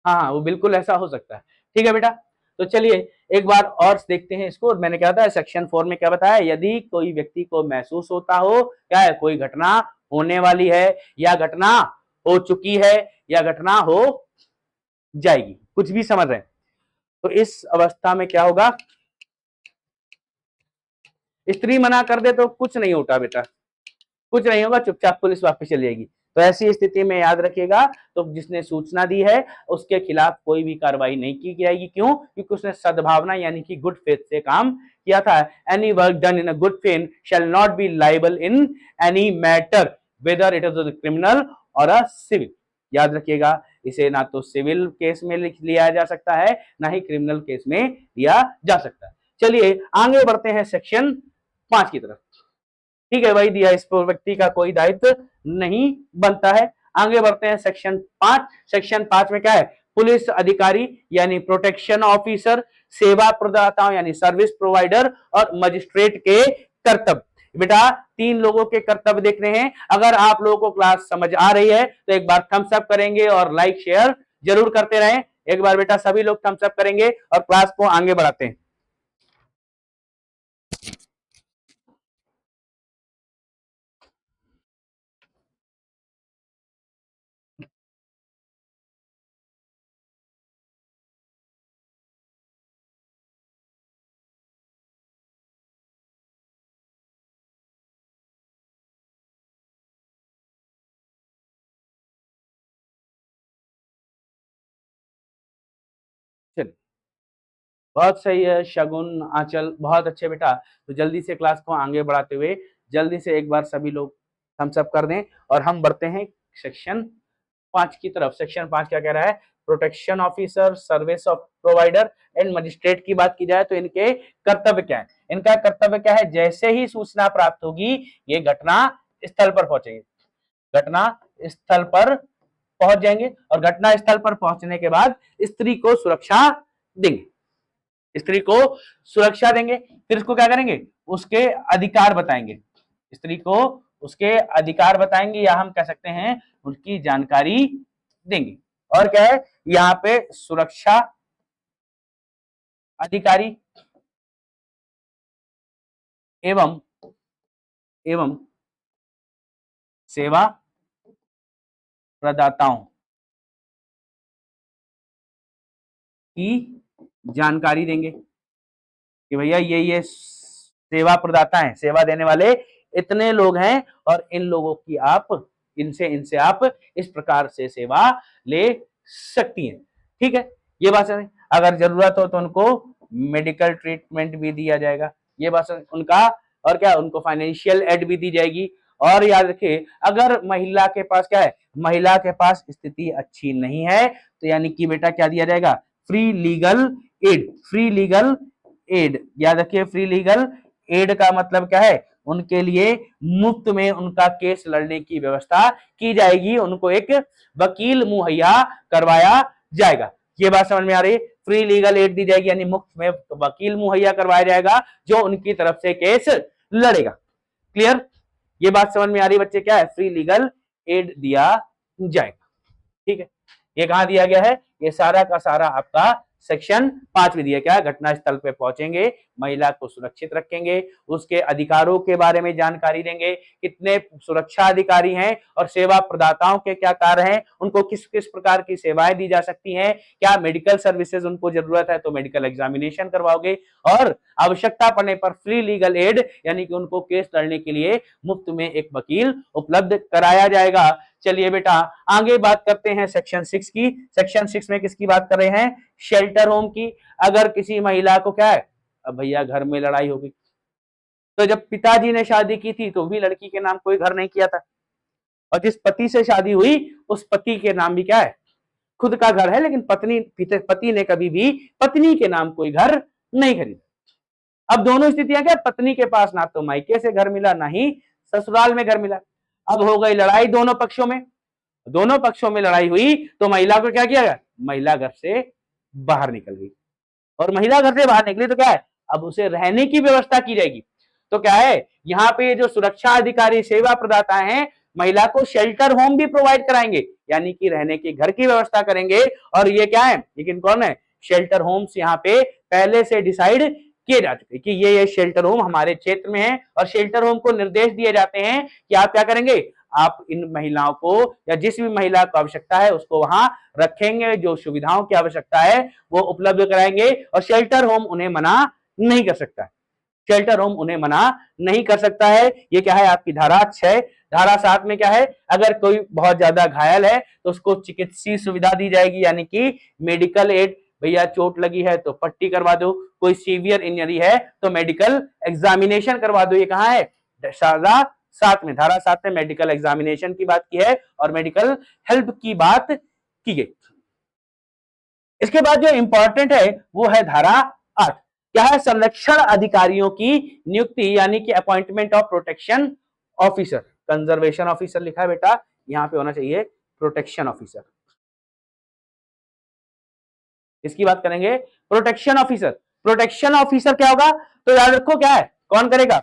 हाँ हाँ वो बिल्कुल ऐसा हो सकता है। ठीक है बेटा, तो चलिए एक बार और देखते हैं इसको। मैंने क्या था सेक्शन 4 में क्या बताया, यदि कोई व्यक्ति को महसूस होता हो क्या है, कोई घटना होने वाली है या घटना हो चुकी है या घटना हो जाएगी, कुछ भी समझ रहे हैं, तो इस अवस्था में क्या होगा, स्त्री मना कर दे तो कुछ नहीं होता बेटा, कुछ नहीं होगा, चुपचाप पुलिस वापस चली जाएगी। तो ऐसी स्थिति में याद रखिएगा, तो जिसने सूचना दी है उसके खिलाफ कोई भी कार्रवाई नहीं की जाएगी। क्यों? क्योंकि उसने सद्भावना यानी कि गुड फेथ से काम किया था। Any work done in a good faith shall not be liable in any matter whether it is criminal और अ सिविल। याद रखिएगा, इसे ना तो सिविल केस में लिया जा सकता है ना ही क्रिमिनल केस में लिया जा सकता है। चलिए आगे बढ़ते हैं सेक्शन 5 की तरफ। ठीक है भाई, दिया इस पर व्यक्ति का कोई दायित्व नहीं बनता है। आगे बढ़ते हैं सेक्शन 5। सेक्शन 5 में क्या है, पुलिस अधिकारी यानी प्रोटेक्शन ऑफिसर, सेवा प्रदाताओं यानी सर्विस प्रोवाइडर और मजिस्ट्रेट के कर्तव्य। बेटा 3 लोगों के कर्तव्य देख रहे हैं। अगर आप लोगों को क्लास समझ आ रही है तो एक बार थम्स अप करेंगे और लाइक शेयर जरूर करते रहें। एक बार बेटा सभी लोग थम्स अप करेंगे और क्लास को आगे बढ़ाते हैं। चलिए बहुत सही है शगुन, आंचल बहुत अच्छे बेटा। तो जल्दी से क्लास को आगे बढ़ाते हुए जल्दी से एक बार सभी लोग थम्स अप कर दें और हम बढ़ते हैं सेक्शन 5 की तरफ। सेक्शन 5 क्या कह रहा है, protection officer, service of provider and magistrate की बात की जाए तो इनके कर्तव्य क्या है। इनका कर्तव्य क्या है, जैसे ही सूचना प्राप्त होगी ये घटना स्थल पर पहुंचेंगे, घटना स्थल पर पहुंच जाएंगे और घटना स्थल पर पहुंचने के बाद स्त्री को सुरक्षा देंगे, स्त्री को सुरक्षा देंगे। फिर उसको क्या करेंगे, उसके अधिकार बताएंगे, स्त्री को उसके अधिकार बताएंगे या हम कह सकते हैं उनकी जानकारी देंगे। और क्या है यहाँ पे, सुरक्षा अधिकारी एवं एवं सेवा प्रदाताओं की जानकारी देंगे कि भैया ये सेवा प्रदाता हैं, सेवा देने वाले इतने लोग हैं और इन लोगों की आप इनसे इनसे आप इस प्रकार से सेवा ले सकती हैं। ठीक है, ये बात समझ। अगर जरूरत हो तो उनको मेडिकल ट्रीटमेंट भी दिया जाएगा, ये बात समझ उनका। और क्या, उनको फाइनेंशियल एड भी दी जाएगी। और याद रखिए, अगर महिला के पास क्या है, महिला के पास स्थिति अच्छी नहीं है तो यानी कि बेटा क्या दिया जाएगा, free legal aid. Free legal aid याद रखिए, फ्री लीगल एड का मतलब क्या है, उनके लिए मुफ्त में उनका केस लड़ने की व्यवस्था की जाएगी, उनको एक वकील मुहैया करवाया जाएगा। ये बात समझ में आ रही है, फ्री लीगल एड दी जाएगी यानी मुफ्त में वकील मुहैया करवाया जाएगा जो उनकी तरफ से केस लड़ेगा। क्लियर, ये बात समझ में आ रही है बच्चे, क्या है, फ्री लीगल एड दिया जाएगा। ठीक है, ये कहां दिया गया है, ये सारा का सारा आपका सेक्शन 5 में दिया क्या है, घटना स्थल पे पहुंचेंगे, महिला को सुरक्षित रखेंगे, उसके अधिकारों के बारे में जानकारी देंगे, कितने सुरक्षा अधिकारी हैं और सेवा प्रदाताओं के क्या कार्य हैं, उनको किस किस प्रकार की सेवाएं दी जा सकती हैं, क्या मेडिकल सर्विसेज उनको जरूरत है तो मेडिकल एग्जामिनेशन करवाओगे, और आवश्यकता पड़ने पर फ्री लीगल एड यानी कि उनको केस लड़ने के लिए मुफ्त में एक वकील उपलब्ध कराया जाएगा। चलिए बेटा आगे बात करते हैं सेक्शन 6 की। सेक्शन 6 में किसकी बात कर रहे हैं, शेल्टर होम की। अगर किसी महिला को क्या है, अब भैया घर में लड़ाई होगी, तो जब पिताजी ने शादी की थी तो भी लड़की के नाम कोई घर नहीं किया था, और जिस पति से शादी हुई उस पति के नाम भी क्या है, खुद का घर है, लेकिन पति ने कभी भी पत्नी के नाम कोई घर नहीं खरीदा। अब दोनों स्थितियां क्या, पत्नी के पास ना तो मायके से घर मिला ना ही ससुराल में घर मिला। अब हो गई लड़ाई दोनों पक्षों में लड़ाई हुई तो महिला को क्या किया गया, महिला घर से बाहर निकल गई, और महिला घर से बाहर निकली तो क्या है, अब उसे रहने की व्यवस्था की जाएगी। तो क्या है, यहाँ पे जो सुरक्षा अधिकारी सेवा प्रदाता हैं महिला को शेल्टर होम भी प्रोवाइड कराएंगे, यानी कि रहने के घर की व्यवस्था करेंगे। और ये क्या है, लेकिन कौन है, शेल्टर होम्स यहाँ पे पहले से डिसाइड किए जा चुके कि ये शेल्टर होम हमारे क्षेत्र में है, और शेल्टर होम को निर्देश दिए जाते हैं कि आप क्या करेंगे, आप इन महिलाओं को या जिस भी महिला को आवश्यकता है उसको वहां रखेंगे, जो सुविधाओं की आवश्यकता है वो उपलब्ध कराएंगे, और शेल्टर होम उन्हें मना नहीं कर सकता, शेल्टर होम उन्हें मना नहीं कर सकता है। ये क्या है, आपकी धारा 6। धारा 7 में क्या है, अगर कोई बहुत ज्यादा घायल है तो उसको चिकित्सीय सुविधा दी जाएगी, यानी कि मेडिकल एड, भैया चोट लगी है तो पट्टी करवा दो, कोई सीवियर इंजरी है तो मेडिकल एग्जामिनेशन करवा दो। ये कहाँ है, धारा 7 में। धारा 7 में मेडिकल एग्जामिनेशन की बात की है और मेडिकल हेल्प की बात की गई। इसके बाद जो इंपॉर्टेंट है वो है धारा 8। क्या है, संरक्षण अधिकारियों की नियुक्ति, यानी कि appointment of protection officer. Conservation officer लिखा है बेटा, यहां पे होना चाहिए प्रोटेक्शन ऑफिसर। इसकी बात करेंगे, प्रोटेक्शन ऑफिसर। प्रोटेक्शन ऑफिसर क्या होगा, तो याद रखो क्या है, कौन करेगा,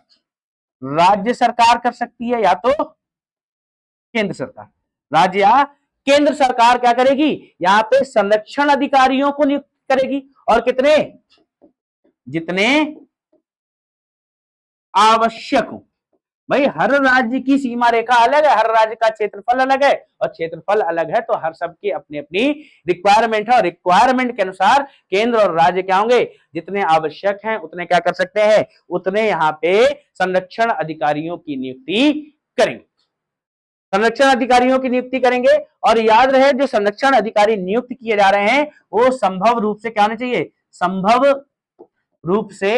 राज्य सरकार कर सकती है या तो केंद्र सरकार। राज्य या केंद्र सरकार क्या करेगी, यहां पे संरक्षण अधिकारियों को नियुक्त करेगी, और कितने, जितने आवश्यक हो। भाई हर राज्य की सीमा रेखा अलग है, हर राज्य का क्षेत्रफल अलग है, और क्षेत्रफल अलग है तो हर सबकी अपनी अपनी रिक्वायरमेंट है, और रिक्वायरमेंट के अनुसार केंद्र और राज्य क्या होंगे, जितने आवश्यक हैं उतने क्या कर सकते हैं, उतने यहाँ पे संरक्षण अधिकारियों की नियुक्ति करेंगे, संरक्षण अधिकारियों की नियुक्ति करेंगे। और याद रहे, जो संरक्षण अधिकारी नियुक्त किए जा रहे हैं वो संभव रूप से क्या होने चाहिए, संभव रूप से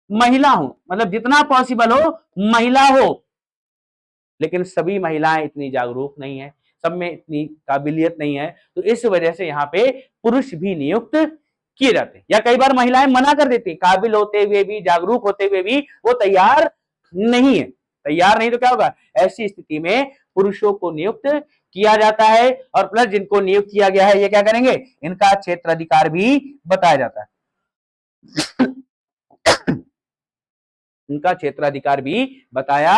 महिला हो, मतलब जितना पॉसिबल हो महिला हो। लेकिन सभी महिलाएं इतनी जागरूक नहीं है, सब में इतनी काबिलियत नहीं है, तो इस वजह से यहाँ पे पुरुष भी नियुक्त किए जाते हैं, या कई बार महिलाएं मना कर देती, काबिल होते हुए भी, जागरूक होते हुए भी वो तैयार नहीं है। तैयार नहीं तो क्या होगा, ऐसी स्थिति में पुरुषों को नियुक्त किया जाता है, और प्लस जिनको नियुक्त किया गया है ये क्या करेंगे, इनका क्षेत्राधिकार भी बताया जाता है इनका क्षेत्राधिकार भी बताया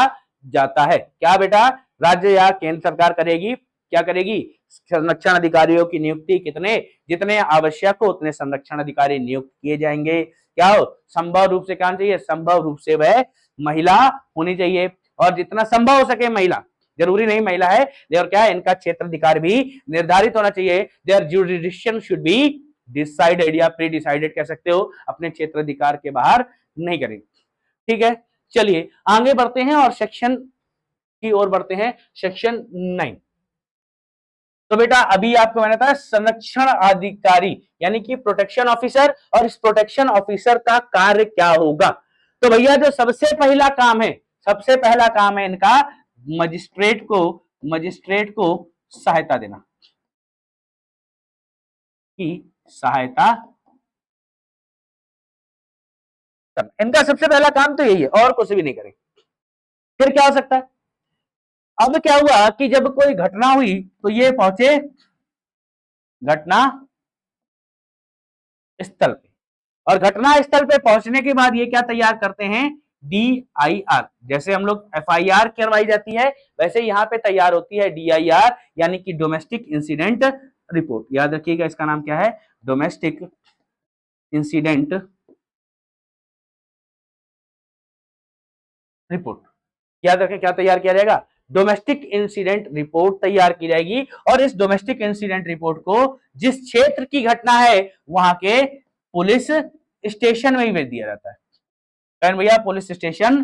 जाता है। क्या बेटा, राज्य या केंद्र सरकार करेगी, क्या करेगी, संरक्षण अधिकारियों की नियुक्ति, कितने, जितने आवश्यक हो उतने संरक्षण अधिकारी नियुक्त किए जाएंगे। क्या हो, संभव रूप से क्या चाहिए, संभव रूप से वह महिला होनी चाहिए, और जितना संभव हो सके महिला, जरूरी नहीं महिला है, और क्या है, इनका क्षेत्राधिकार भी निर्धारित होना चाहिए। Their jurisdiction should be decided या प्री डिसाइडेड कह सकते हो, अपने क्षेत्राधिकार के बाहर नहीं करेंगे। ठीक है, चलिए आगे बढ़ते हैं और सेक्शन की ओर बढ़ते हैं, सेक्शन 9। तो बेटा अभी आपको मैंने बताया संरक्षण अधिकारी यानी कि प्रोटेक्शन ऑफिसर, और इस प्रोटेक्शन ऑफिसर का कार्य क्या होगा। तो भैया जो सबसे पहला काम है, सबसे पहला काम है इनका मजिस्ट्रेट को सहायता देना, की सहायता, इनका सबसे पहला काम तो यही है, और कुछ भी नहीं करेंगे। फिर क्या हो सकता है, अब क्या हुआ कि जब कोई घटना हुई तो ये पहुंचे घटना स्थल पे, और घटना स्थल पे पहुंचने के बाद ये क्या तैयार करते हैं, DIR। जैसे हम लोग FIR करवाई जाती है वैसे यहाँ पे तैयार होती है DIR, यानी कि डोमेस्टिक इंसिडेंट रिपोर्ट, याद रखिएगा इसका नाम क्या है, डोमेस्टिक इंसिडेंट रिपोर्ट। याद रखें क्या तैयार किया जाएगा, डोमेस्टिक इंसिडेंट रिपोर्ट तैयार की जाएगी। और इस डोमेस्टिक इंसिडेंट रिपोर्ट को जिस क्षेत्र की घटना है वहां के पुलिस स्टेशन में ही भेज दिया जाता है। कहीं भैया पुलिस स्टेशन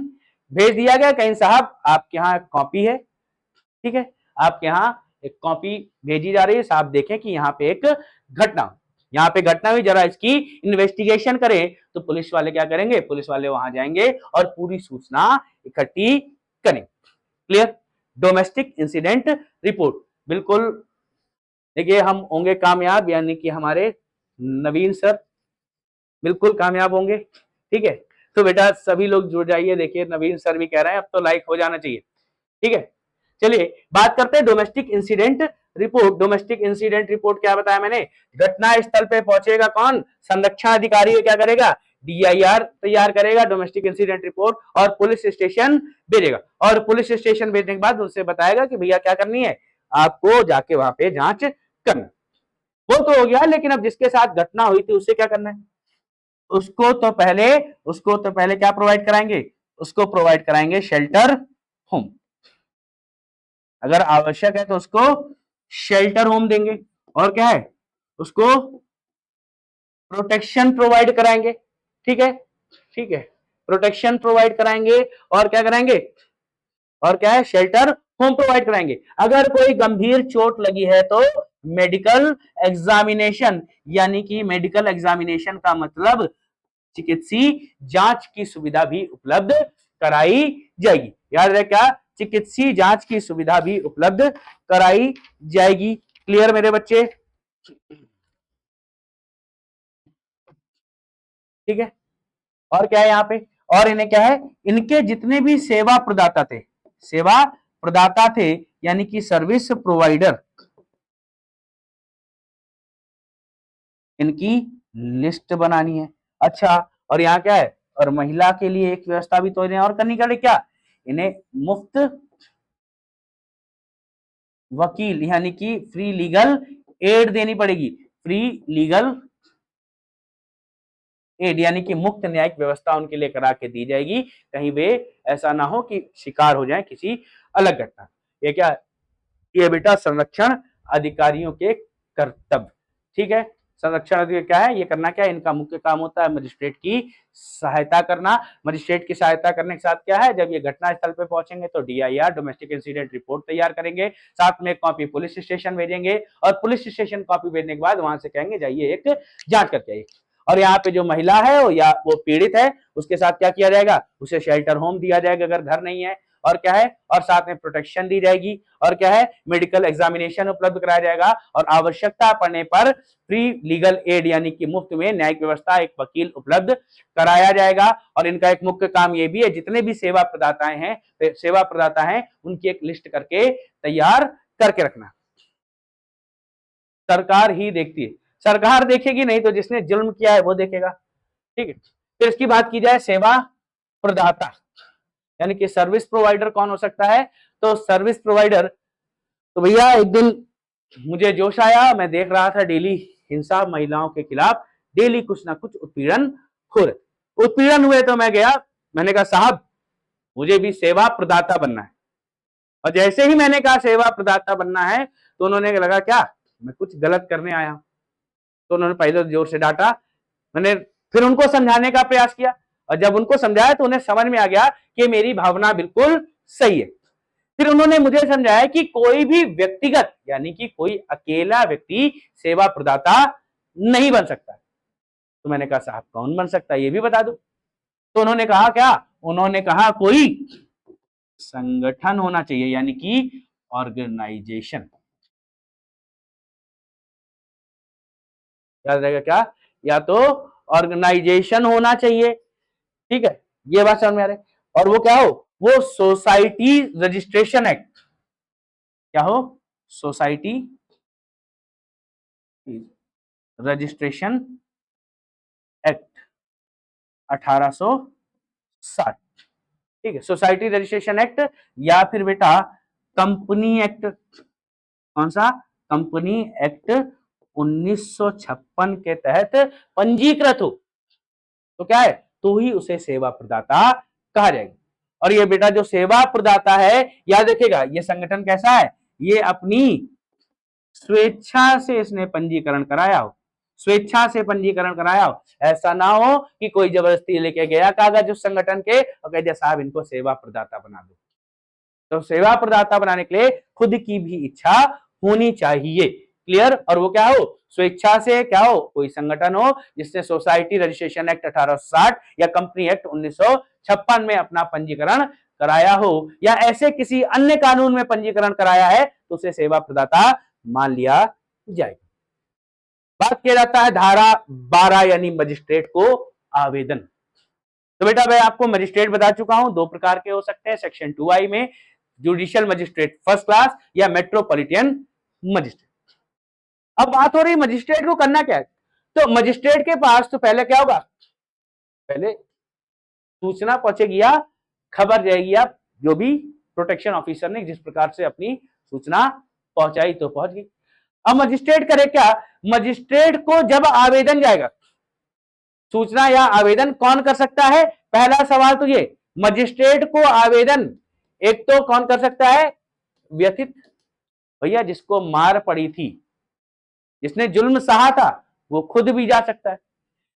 भेज दिया गया, कहीं साहब आपके यहाँ कॉपी है, ठीक है, आपके यहाँ एक कॉपी भेजी जा रही है, साहब देखें कि यहाँ पे एक घटना, यहाँ पे घटना हुई, जरा इसकी इन्वेस्टिगेशन करें। तो पुलिस वाले क्या करेंगे, पुलिस वाले वहां जाएंगे और पूरी सूचना इकट्ठी करेंगे। क्लियर, डोमेस्टिक इंसिडेंट रिपोर्ट, बिल्कुल। देखिए हम होंगे कामयाब, यानी कि हमारे नवीन सर बिल्कुल कामयाब होंगे, ठीक है। तो बेटा सभी लोग जुड़ जाइए, देखिए नवीन सर भी कह रहे हैं अब तो लाइक हो जाना चाहिए, ठीक है। चलिए बात करते हैं domestic incident report. Domestic incident report क्या बताया मैंने, घटना स्थल पे पहुंचेगा कौन, संरक्षण अधिकारी क्या करेगा, डीआईआर तैयार करेगा डोमेस्टिक इंसिडेंट रिपोर्ट, और पुलिस स्टेशन भेजेगा। और पुलिस स्टेशन भेजने के बाद उनसे बताएगा कि भैया क्या करनी है, आपको जाके वहां पे जांच करना। वो तो हो गया, लेकिन अब जिसके साथ घटना हुई थी उससे क्या करना है, उसको तो पहले क्या प्रोवाइड कराएंगे, उसको प्रोवाइड कराएंगे शेल्टर होम। अगर आवश्यक है तो उसको शेल्टर होम देंगे, और क्या है, उसको प्रोटेक्शन प्रोवाइड कराएंगे, ठीक है, ठीक है, प्रोटेक्शन प्रोवाइड कराएंगे, और क्या कराएंगे, और क्या है, शेल्टर होम प्रोवाइड कराएंगे। अगर कोई गंभीर चोट लगी है तो मेडिकल एग्जामिनेशन, यानी कि मेडिकल एग्जामिनेशन का मतलब चिकित्सीय जांच की सुविधा भी उपलब्ध कराई जाएगी। याद रहे क्या, चिकित्सीय जांच की सुविधा भी उपलब्ध कराई जाएगी। क्लियर मेरे बच्चे, ठीक है। और क्या है यहाँ पे, और इन्हें क्या है, इनके जितने भी सेवा प्रदाता थे, यानी कि सर्विस प्रोवाइडर, इनकी लिस्ट बनानी है। अच्छा, और यहाँ क्या है, और महिला के लिए एक व्यवस्था भी तो इन्हें और करनी पड़ेगी, क्या, इन्हें मुफ्त वकील, यानी कि फ्री लीगल एड देनी पड़ेगी, फ्री लीगल एड, यानी कि मुफ्त न्यायिक व्यवस्था उनके लिए करा के दी जाएगी, कहीं वे ऐसा ना हो कि शिकार हो जाए किसी अलग घटना। ये क्या, ये बेटा संरक्षण अधिकारियों के कर्तव्य, ठीक है। संरक्षण अधिकारी क्या है, ये करना क्या है, इनका मुख्य काम होता है मजिस्ट्रेट की सहायता करना। मजिस्ट्रेट की सहायता करने के साथ क्या है, जब ये घटना स्थल पे पहुंचेंगे तो डीआईआर डोमेस्टिक इंसिडेंट रिपोर्ट तैयार करेंगे, साथ में एक कॉपी पुलिस स्टेशन भेजेंगे, और पुलिस स्टेशन कॉपी भेजने के बाद वहां से कहेंगे जाइए एक जांच करके आइए। और यहाँ पे जो महिला है या वो पीड़ित है, उसके साथ क्या किया जाएगा, उसे शेल्टर होम दिया जाएगा अगर घर नहीं है, और क्या है, और साथ में प्रोटेक्शन दी जाएगी, और क्या है, मेडिकल एग्जामिनेशन उपलब्ध कराया जाएगा, और आवश्यकता पड़ने पर फ्री लीगल एड, यानी कि मुफ्त में न्यायिक व्यवस्था, एक वकील उपलब्ध कराया जाएगा। और इनका एक मुख्य काम ये भी है, जितने भी सेवा प्रदाता हैं उनकी एक लिस्ट करके तैयार करके रखना। सरकार ही देखती है, सरकार देखेगी नहीं तो जिसने जुल्म किया है वो देखेगा, ठीक है। फिर इसकी बात की जाए सेवा प्रदाता, यानी कि सर्विस प्रोवाइडर कौन हो सकता है, तो सर्विस प्रोवाइडर, तो भैया एक दिन मुझे जोश आया, मैं देख रहा था डेली हिंसा, महिलाओं के खिलाफ डेली कुछ ना कुछ उत्पीड़न हो रहे, उत्पीड़न हुए, तो मैं गया, मैंने कहा साहब मुझे भी सेवा प्रदाता बनना है। और जैसे ही मैंने कहा सेवा प्रदाता बनना है, तो उन्होंने लगा क्या मैं कुछ गलत करने आया हूं, तो उन्होंने पहले जोर से डांटा, मैंने फिर उनको समझाने का प्रयास किया, और जब उनको समझाया तो उन्हें समझ में आ गया कि मेरी भावना बिल्कुल सही है। फिर उन्होंने मुझे समझाया कि कोई भी व्यक्तिगत, यानी कि कोई अकेला व्यक्ति सेवा प्रदाता नहीं बन सकता। तो मैंने कहा साहब कौन बन सकता है ये भी बता दो। तो उन्होंने कहा क्या, उन्होंने कहा कोई संगठन होना चाहिए, यानी कि ऑर्गेनाइजेशन। याद रहेगा क्या, या तो ऑर्गेनाइजेशन होना चाहिए, ठीक है, ये बात समझ में आ रही है। और वो क्या हो, वो सोसाइटी रजिस्ट्रेशन एक्ट, क्या हो, सोसाइटी रजिस्ट्रेशन एक्ट 1860, ठीक है, सोसाइटी रजिस्ट्रेशन एक्ट, या फिर बेटा कंपनी एक्ट, कौन सा, कंपनी एक्ट 1956 के तहत पंजीकृत हो तो क्या है, तो ही उसे सेवा प्रदाता कहा जाएगा। और ये बेटा जो सेवा प्रदाता है, याद रखिएगा ये संगठन कैसा है, ये अपनी स्वेच्छा से इसने पंजीकरण कराया हो, स्वेच्छा से पंजीकरण कराया हो। ऐसा ना हो कि कोई जबरदस्ती लेके गया कागज उस संगठन के और कह दिया साहब इनको सेवा प्रदाता बना दो। तो सेवा प्रदाता बनाने के लिए खुद की भी इच्छा होनी चाहिए। क्लियर? और वो क्या हो, स्वेच्छा से क्या हो, कोई संगठन हो जिसने सोसाइटी रजिस्ट्रेशन एक्ट 1860 या कंपनी एक्ट 1956 में अपना पंजीकरण कराया हो या ऐसे किसी अन्य कानून में पंजीकरण कराया है तो उसे सेवा प्रदाता मान लिया जाएगा। बात किया जाता है धारा 12 यानी मजिस्ट्रेट को आवेदन। तो बेटा मैं आपको मजिस्ट्रेट बता चुका हूं, दो प्रकार के हो सकते हैं सेक्शन 2I में, जुडिशियल मजिस्ट्रेट फर्स्ट क्लास या मेट्रोपॉलिटन मजिस्ट्रेट। अब बात हो रही मजिस्ट्रेट को करना क्या है, तो मजिस्ट्रेट के पास तो पहले क्या होगा, पहले सूचना पहुंचेगी या खबर जाएगी या जो भी प्रोटेक्शन ऑफिसर ने जिस प्रकार से अपनी सूचना पहुंचाई तो पहुंच गई। अब मजिस्ट्रेट करे क्या, मजिस्ट्रेट को जब आवेदन जाएगा, सूचना या आवेदन कौन कर सकता है, पहला सवाल तो ये मजिस्ट्रेट को आवेदन एक तो कौन कर सकता है, व्यथित, भैया जिसको मार पड़ी थी, जिसने जुल्म सहा था वो खुद भी जा सकता है,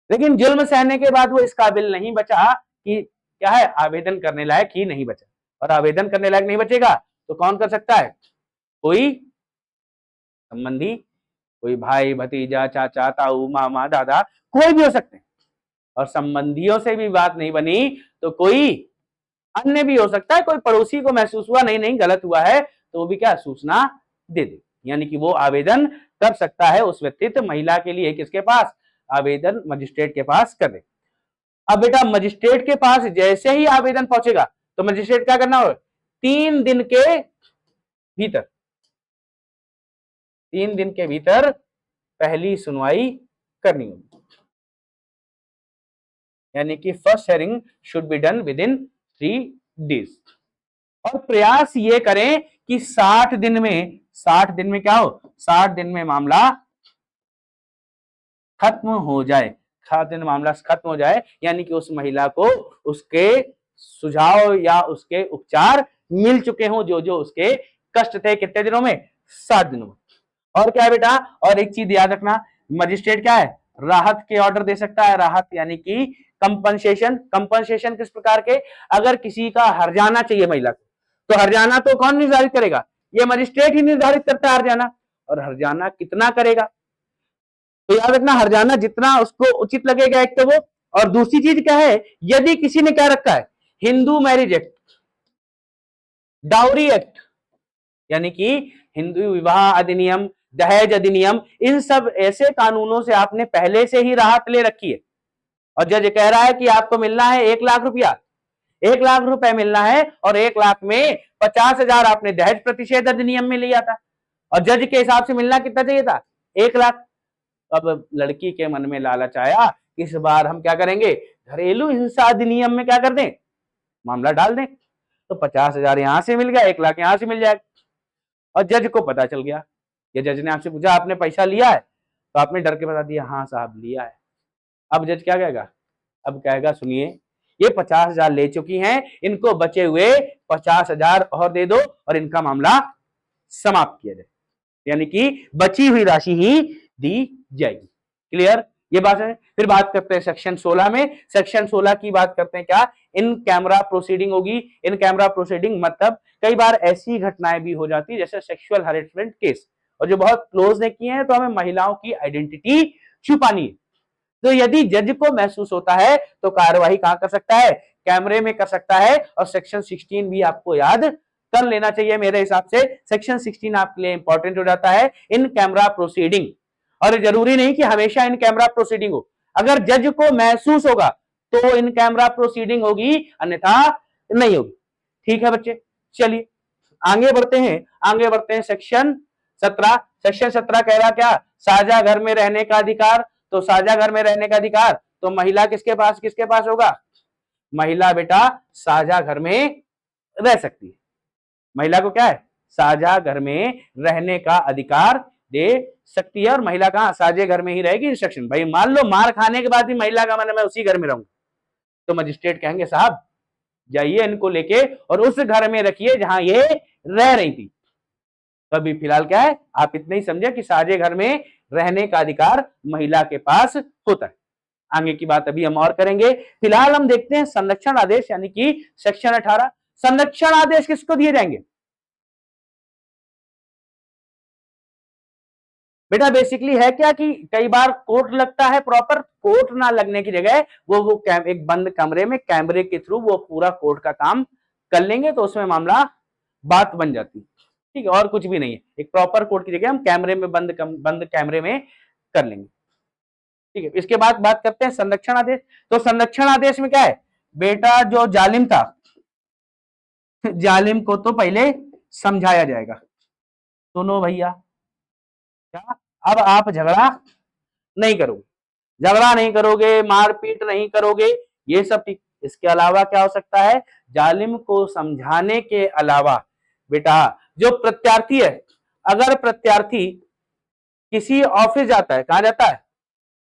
लेकिन जुल्म सहने के बाद वो इस काबिल नहीं बचा कि क्या है, आवेदन करने लायक ही नहीं बचा। और आवेदन करने लायक नहीं बचेगा तो कौन कर सकता है, कोई संबंधी, कोई भाई भतीजा चाचा ताऊ मामा दादा कोई भी हो सकते हैं। और संबंधियों से भी बात नहीं बनी तो कोई अन्य भी हो सकता है, कोई पड़ोसी को महसूस हुआ नहीं नहीं गलत हुआ है तो वो भी क्या सूचना दे दे, यानी कि वो आवेदन कर सकता है उस व्यक्तित्व महिला के लिए किसके पास, आवेदन मजिस्ट्रेट के पास कर दे। अब बेटा मजिस्ट्रेट के पास जैसे ही आवेदन पहुंचेगा तो मजिस्ट्रेट क्या करना होगा, 3 दिन के भीतर, 3 दिन के भीतर पहली सुनवाई करनी होगी, यानी कि first hearing should be done with in 3 days। और प्रयास ये करें कि 60 दिन में, 60 दिन में क्या हो, 60 दिन में मामला खत्म हो जाए, 60 दिन मामला खत्म हो जाए, यानी कि उस महिला को उसके सुझाव या उसके उपचार मिल चुके हों जो जो उसके कष्ट थे, कितने दिनों में, 60 दिनों में। और क्या है बेटा, और एक चीज याद रखना, मजिस्ट्रेट क्या है, राहत के ऑर्डर दे सकता है, राहत यानी कि कंपनसेशन। कंपनसेशन किस प्रकार के, अगर किसी का हर्जाना चाहिए महिला को तो हर्जाना तो कौन निर्धारित करेगा, ये मजिस्ट्रेट ही निर्धारित करता है हर्जाना, और हर्जाना कितना करेगा, तो याद रखना हर्जाना जितना उसको उचित लगेगा एक तो वो, और दूसरी चीज क्या है, यदि किसी ने क्या रखा है, Hindu marriage act, dowry act, यानी कि हिंदू विवाह अधिनियम, दहेज अधिनियम, इन सब ऐसे कानूनों से आपने पहले से ही राहत ले रखी है और जज कह रहा है कि आपको मिलना है 1 लाख रुपया, 1 लाख रुपए मिलना है और 1 लाख में 50,000 आपने दहेज प्रतिषेध अधिनियम में लिया था और जज के हिसाब से मिलना कितना चाहिए था, 1 लाख। अब लड़की के मन में लालच आया, इस बार हम क्या करेंगे, घरेलू हिंसा अधिनियम में क्या कर दें, मामला डाल दें, तो 50,000 यहां से मिल गया, 1 लाख यहां से मिल जाएगा। और जज को पता चल गया, ये जज ने आपसे पूछा आपने पैसा लिया है, तो आपने डर के बता दिया हाँ साहब लिया है। अब जज क्या कहेगा, अब कहेगा सुनिए ये 50,000 ले चुकी हैं, इनको बचे हुए 50,000 और दे दो और इनका मामला समाप्त किया जाए, यानी कि बची हुई राशि ही दी जाएगी। क्लियर, ये बात है। फिर बात करते हैं सेक्शन 16 में, सेक्शन 16 की बात करते हैं क्या, इन कैमरा प्रोसीडिंग होगी। इन कैमरा प्रोसीडिंग मतलब कई बार ऐसी घटनाएं भी हो जाती है जैसे सेक्सुअल हैरेसमेंट केस, और जो बहुत क्लोज ने किए हैं तो हमें महिलाओं की आइडेंटिटी छुपानी है, तो यदि जज को महसूस होता है तो कार्यवाही कहां कर सकता है, कैमरे में कर सकता है। और सेक्शन 16 भी आपको याद कर लेना चाहिए, मेरे हिसाब से सेक्शन 16 आपके लिए इंपॉर्टेंट हो जाता है, इन कैमरा प्रोसीडिंग। और जरूरी नहीं कि हमेशा इन कैमरा प्रोसीडिंग हो, अगर जज को महसूस होगा तो इन कैमरा प्रोसीडिंग होगी, अन्यथा नहीं होगी। ठीक है बच्चे, चलिए आगे बढ़ते हैं, आगे बढ़ते हैं सेक्शन 17। सेक्शन 17 कह रहा क्या, साझा घर में रहने का अधिकार। तो साझा घर में रहने का अधिकार तो महिला किसके पास होगा, महिला बेटा साझा घर में रह सकती है, महिला को क्या है, साझा घर में रहने का अधिकार दे सकती है। और महिला कहाँ, साझे घर में ही रहेगी। इंस्ट्रक्शन, भाई मान लो मार खाने के बाद भी महिला का मन है मैं उसी घर में रहूंगा, तो मजिस्ट्रेट कहेंगे साहब जाइए इनको लेके और उस घर में रखिए जहां ये रह रही थी। तो अभी फिलहाल क्या है, आप इतना ही समझे कि साझे घर में रहने का अधिकार महिला के पास होता है। आगे की बात अभी हम और करेंगे। फिलहाल हम देखते हैं संरक्षण आदेश यानी कि सेक्शन 18। संरक्षण आदेश किसको दिए जाएंगे बेटा? बेसिकली है क्या कि कई बार कोर्ट लगता है, प्रॉपर कोर्ट ना लगने की जगह वो एक बंद कमरे में कैमरे के थ्रू वो पूरा कोर्ट का काम कर लेंगे, तो उसमें मामला बात बन जाती है। ठीक है, और कुछ भी नहीं है, एक प्रॉपर कोर्ट की जगह हम कैमरे में बंद कैमरे में कर लेंगे। ठीक है, इसके बाद बात करते हैं संरक्षण आदेश। तो संरक्षण आदेश में क्या है बेटा, जो जालिम था जालिम को तो पहले समझाया जाएगा, सुनो भैया क्या, अब आप झगड़ा नहीं करोगे, झगड़ा नहीं करोगे, मारपीट नहीं करोगे, ये सब ठीक। इसके अलावा क्या हो सकता है, जालिम को समझाने के अलावा बेटा जो प्रत्यार्थी है, अगर प्रत्यार्थी किसी ऑफिस जाता है, कहां जाता है,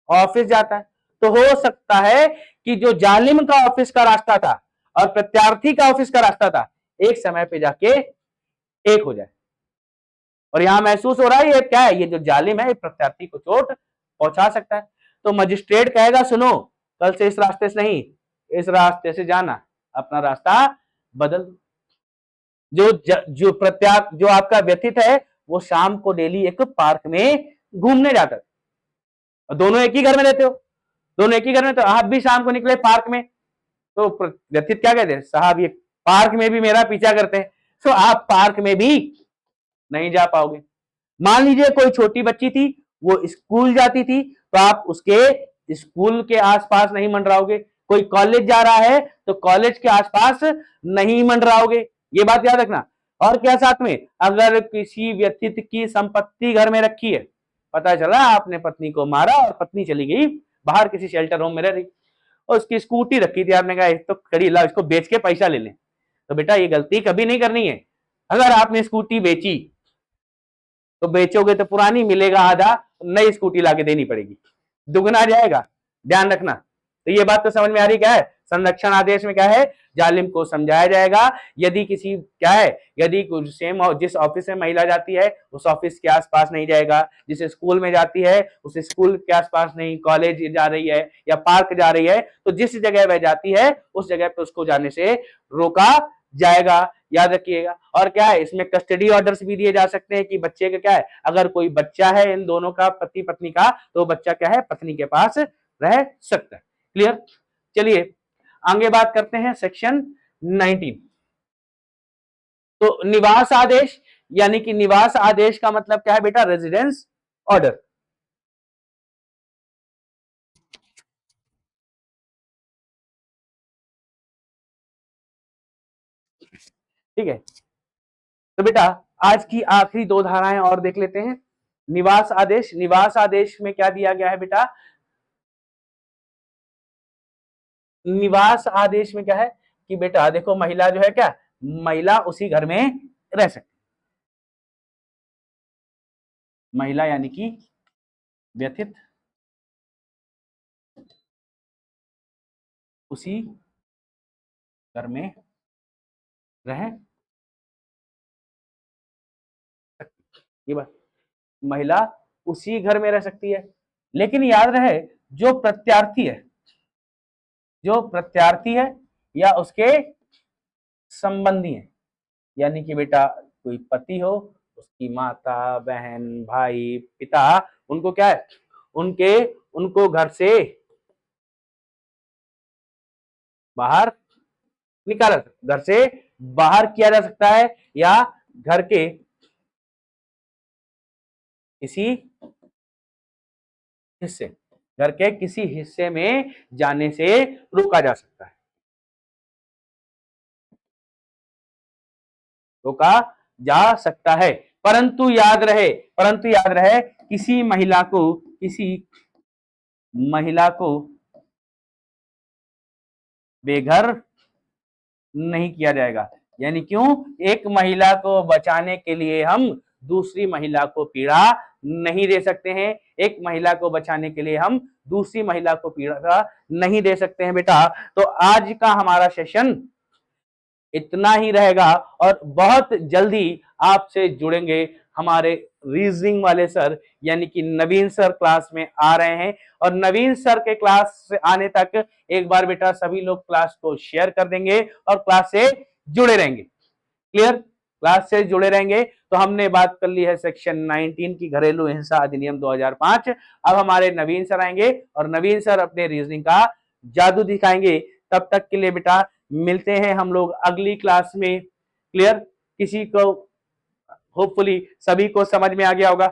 ऑफिस जाता है, तो हो सकता है कि जो जालिम का ऑफिस का रास्ता था और प्रत्यार्थी का ऑफिस का रास्ता था, एक समय पे जाके एक हो जाए। और यहां महसूस हो रहा है ये क्या है, ये जो जालिम है प्रत्यार्थी को चोट पहुंचा सकता है। तो मजिस्ट्रेट कहेगा सुनो कल से इस रास्ते से नहीं, इस रास्ते से जाना, अपना रास्ता बदल। जो आपका व्यथित है वो शाम को डेली एक पार्क में घूमने जाता है, और दोनों एक ही घर में रहते हो, दोनों एक ही घर में, तो आप भी शाम को निकले पार्क में, तो व्यथित क्या कहते हैं, साहब ये पार्क में भी मेरा पीछा करते हैं, तो आप पार्क में भी नहीं जा पाओगे। मान लीजिए कोई छोटी बच्ची थी, वो स्कूल जाती थी, तो आप उसके स्कूल के आसपास नहीं मंडराओगे। कोई कॉलेज जा रहा है तो कॉलेज के आसपास नहीं मंडराओगे, ये बात याद रखना। और क्या साथ में, अगर किसी व्यक्ति की संपत्ति घर में रखी है, पता चला आपने पत्नी को मारा और पत्नी चली गई बाहर किसी शेल्टर होम में रह रही, और उसकी स्कूटी रखी थी, आपने कहा तो खड़ी ला इसको बेच के पैसा ले लें, तो बेटा ये गलती कभी नहीं करनी है। अगर आपने स्कूटी बेची तो बेचोगे तो पुरानी मिलेगा आधा, नई स्कूटी लाके देनी पड़ेगी, दुगना जाएगा, ध्यान रखना। तो ये बात तो समझ में आ रही क्या है, संरक्षण आदेश में क्या है, जालिम को समझाया जाएगा। यदि किसी क्या है, यदि सेम जिस ऑफिस में महिला जाती है उस ऑफिस के आसपास नहीं जाएगा, जिस स्कूल में जाती है उस स्कूल के आसपास नहीं, कॉलेज जा रही है या पार्क जा रही है, तो जिस जगह वह जाती है उस जगह पे उसको जाने से रोका जाएगा, याद रखिएगा। और क्या है, इसमें कस्टडी ऑर्डर्स भी दिए जा सकते हैं कि बच्चे का क्या है, अगर कोई बच्चा है इन दोनों का, पति पत्नी का, तो बच्चा क्या है पत्नी के पास रह सकता है। क्लियर, चलिए आगे बात करते हैं सेक्शन 19। तो निवास आदेश, यानी कि निवास आदेश का मतलब क्या है बेटा, रेजिडेंस ऑर्डर। ठीक है, तो बेटा आज की आखिरी दो धाराएं और देख लेते हैं। निवास आदेश, निवास आदेश में क्या दिया गया है बेटा, निवास आदेश में क्या है कि बेटा देखो महिला जो है क्या, महिला उसी घर में रह सकती, महिला यानी कि व्यथित उसी घर में रह सकती, ये बात, महिला उसी घर में रह सकती है। लेकिन याद रहे जो प्रत्यार्थी है, जो प्रत्यार्थी है या उसके संबंधी है, यानी कि बेटा कोई पति हो, उसकी माता बहन भाई पिता, उनको क्या है, उनके उनको घर से बाहर निकाला, घर से बाहर किया जा सकता है, या घर के किसी हिस्से, घर के किसी हिस्से में जाने से रोका जा सकता है, रोका जा सकता है। परंतु याद रहे किसी महिला को बेघर नहीं किया जाएगा। यानी क्यों, एक महिला को बचाने के लिए हम दूसरी महिला को पीड़ा नहीं दे सकते हैं। एक महिला को बचाने के लिए हम दूसरी महिला को पीड़ा नहीं दे सकते हैं बेटा। तो आज का हमारा सेशन इतना ही रहेगा और बहुत जल्दी आपसे जुड़ेंगे हमारे रीजनिंग वाले सर, यानी कि नवीन सर क्लास में आ रहे हैं। और नवीन सर के क्लास से आने तक एक बार बेटा सभी लोग क्लास को शेयर कर देंगे और क्लास से जुड़े रहेंगे। क्लियर? क्लास से जुड़े रहेंगे। तो हमने बात कर ली है सेक्शन 19 की, घरेलू हिंसा अधिनियम 2005। अब हमारे नवीन सर आएंगे और नवीन सर अपने रीजनिंग का जादू दिखाएंगे। तब तक के लिए बेटा मिलते हैं हम लोग अगली क्लास में। क्लियर? किसी को होपफुली सभी को समझ में आ गया होगा।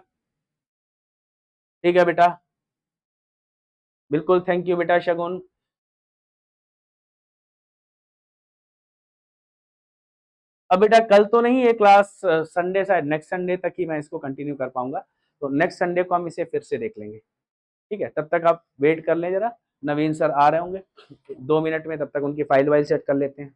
ठीक है बेटा, बिल्कुल। थैंक यू बेटा शगुन। अब बेटा कल तो नहीं ये क्लास, संडे, शायद नेक्स्ट संडे तक ही मैं इसको कंटिन्यू कर पाऊंगा। तो नेक्स्ट संडे को हम इसे फिर से देख लेंगे। ठीक है, तब तक आप वेट कर लें जरा, नवीन सर आ रहे होंगे 2 मिनट में, तब तक उनकी फाइल वाइल सेट कर लेते हैं।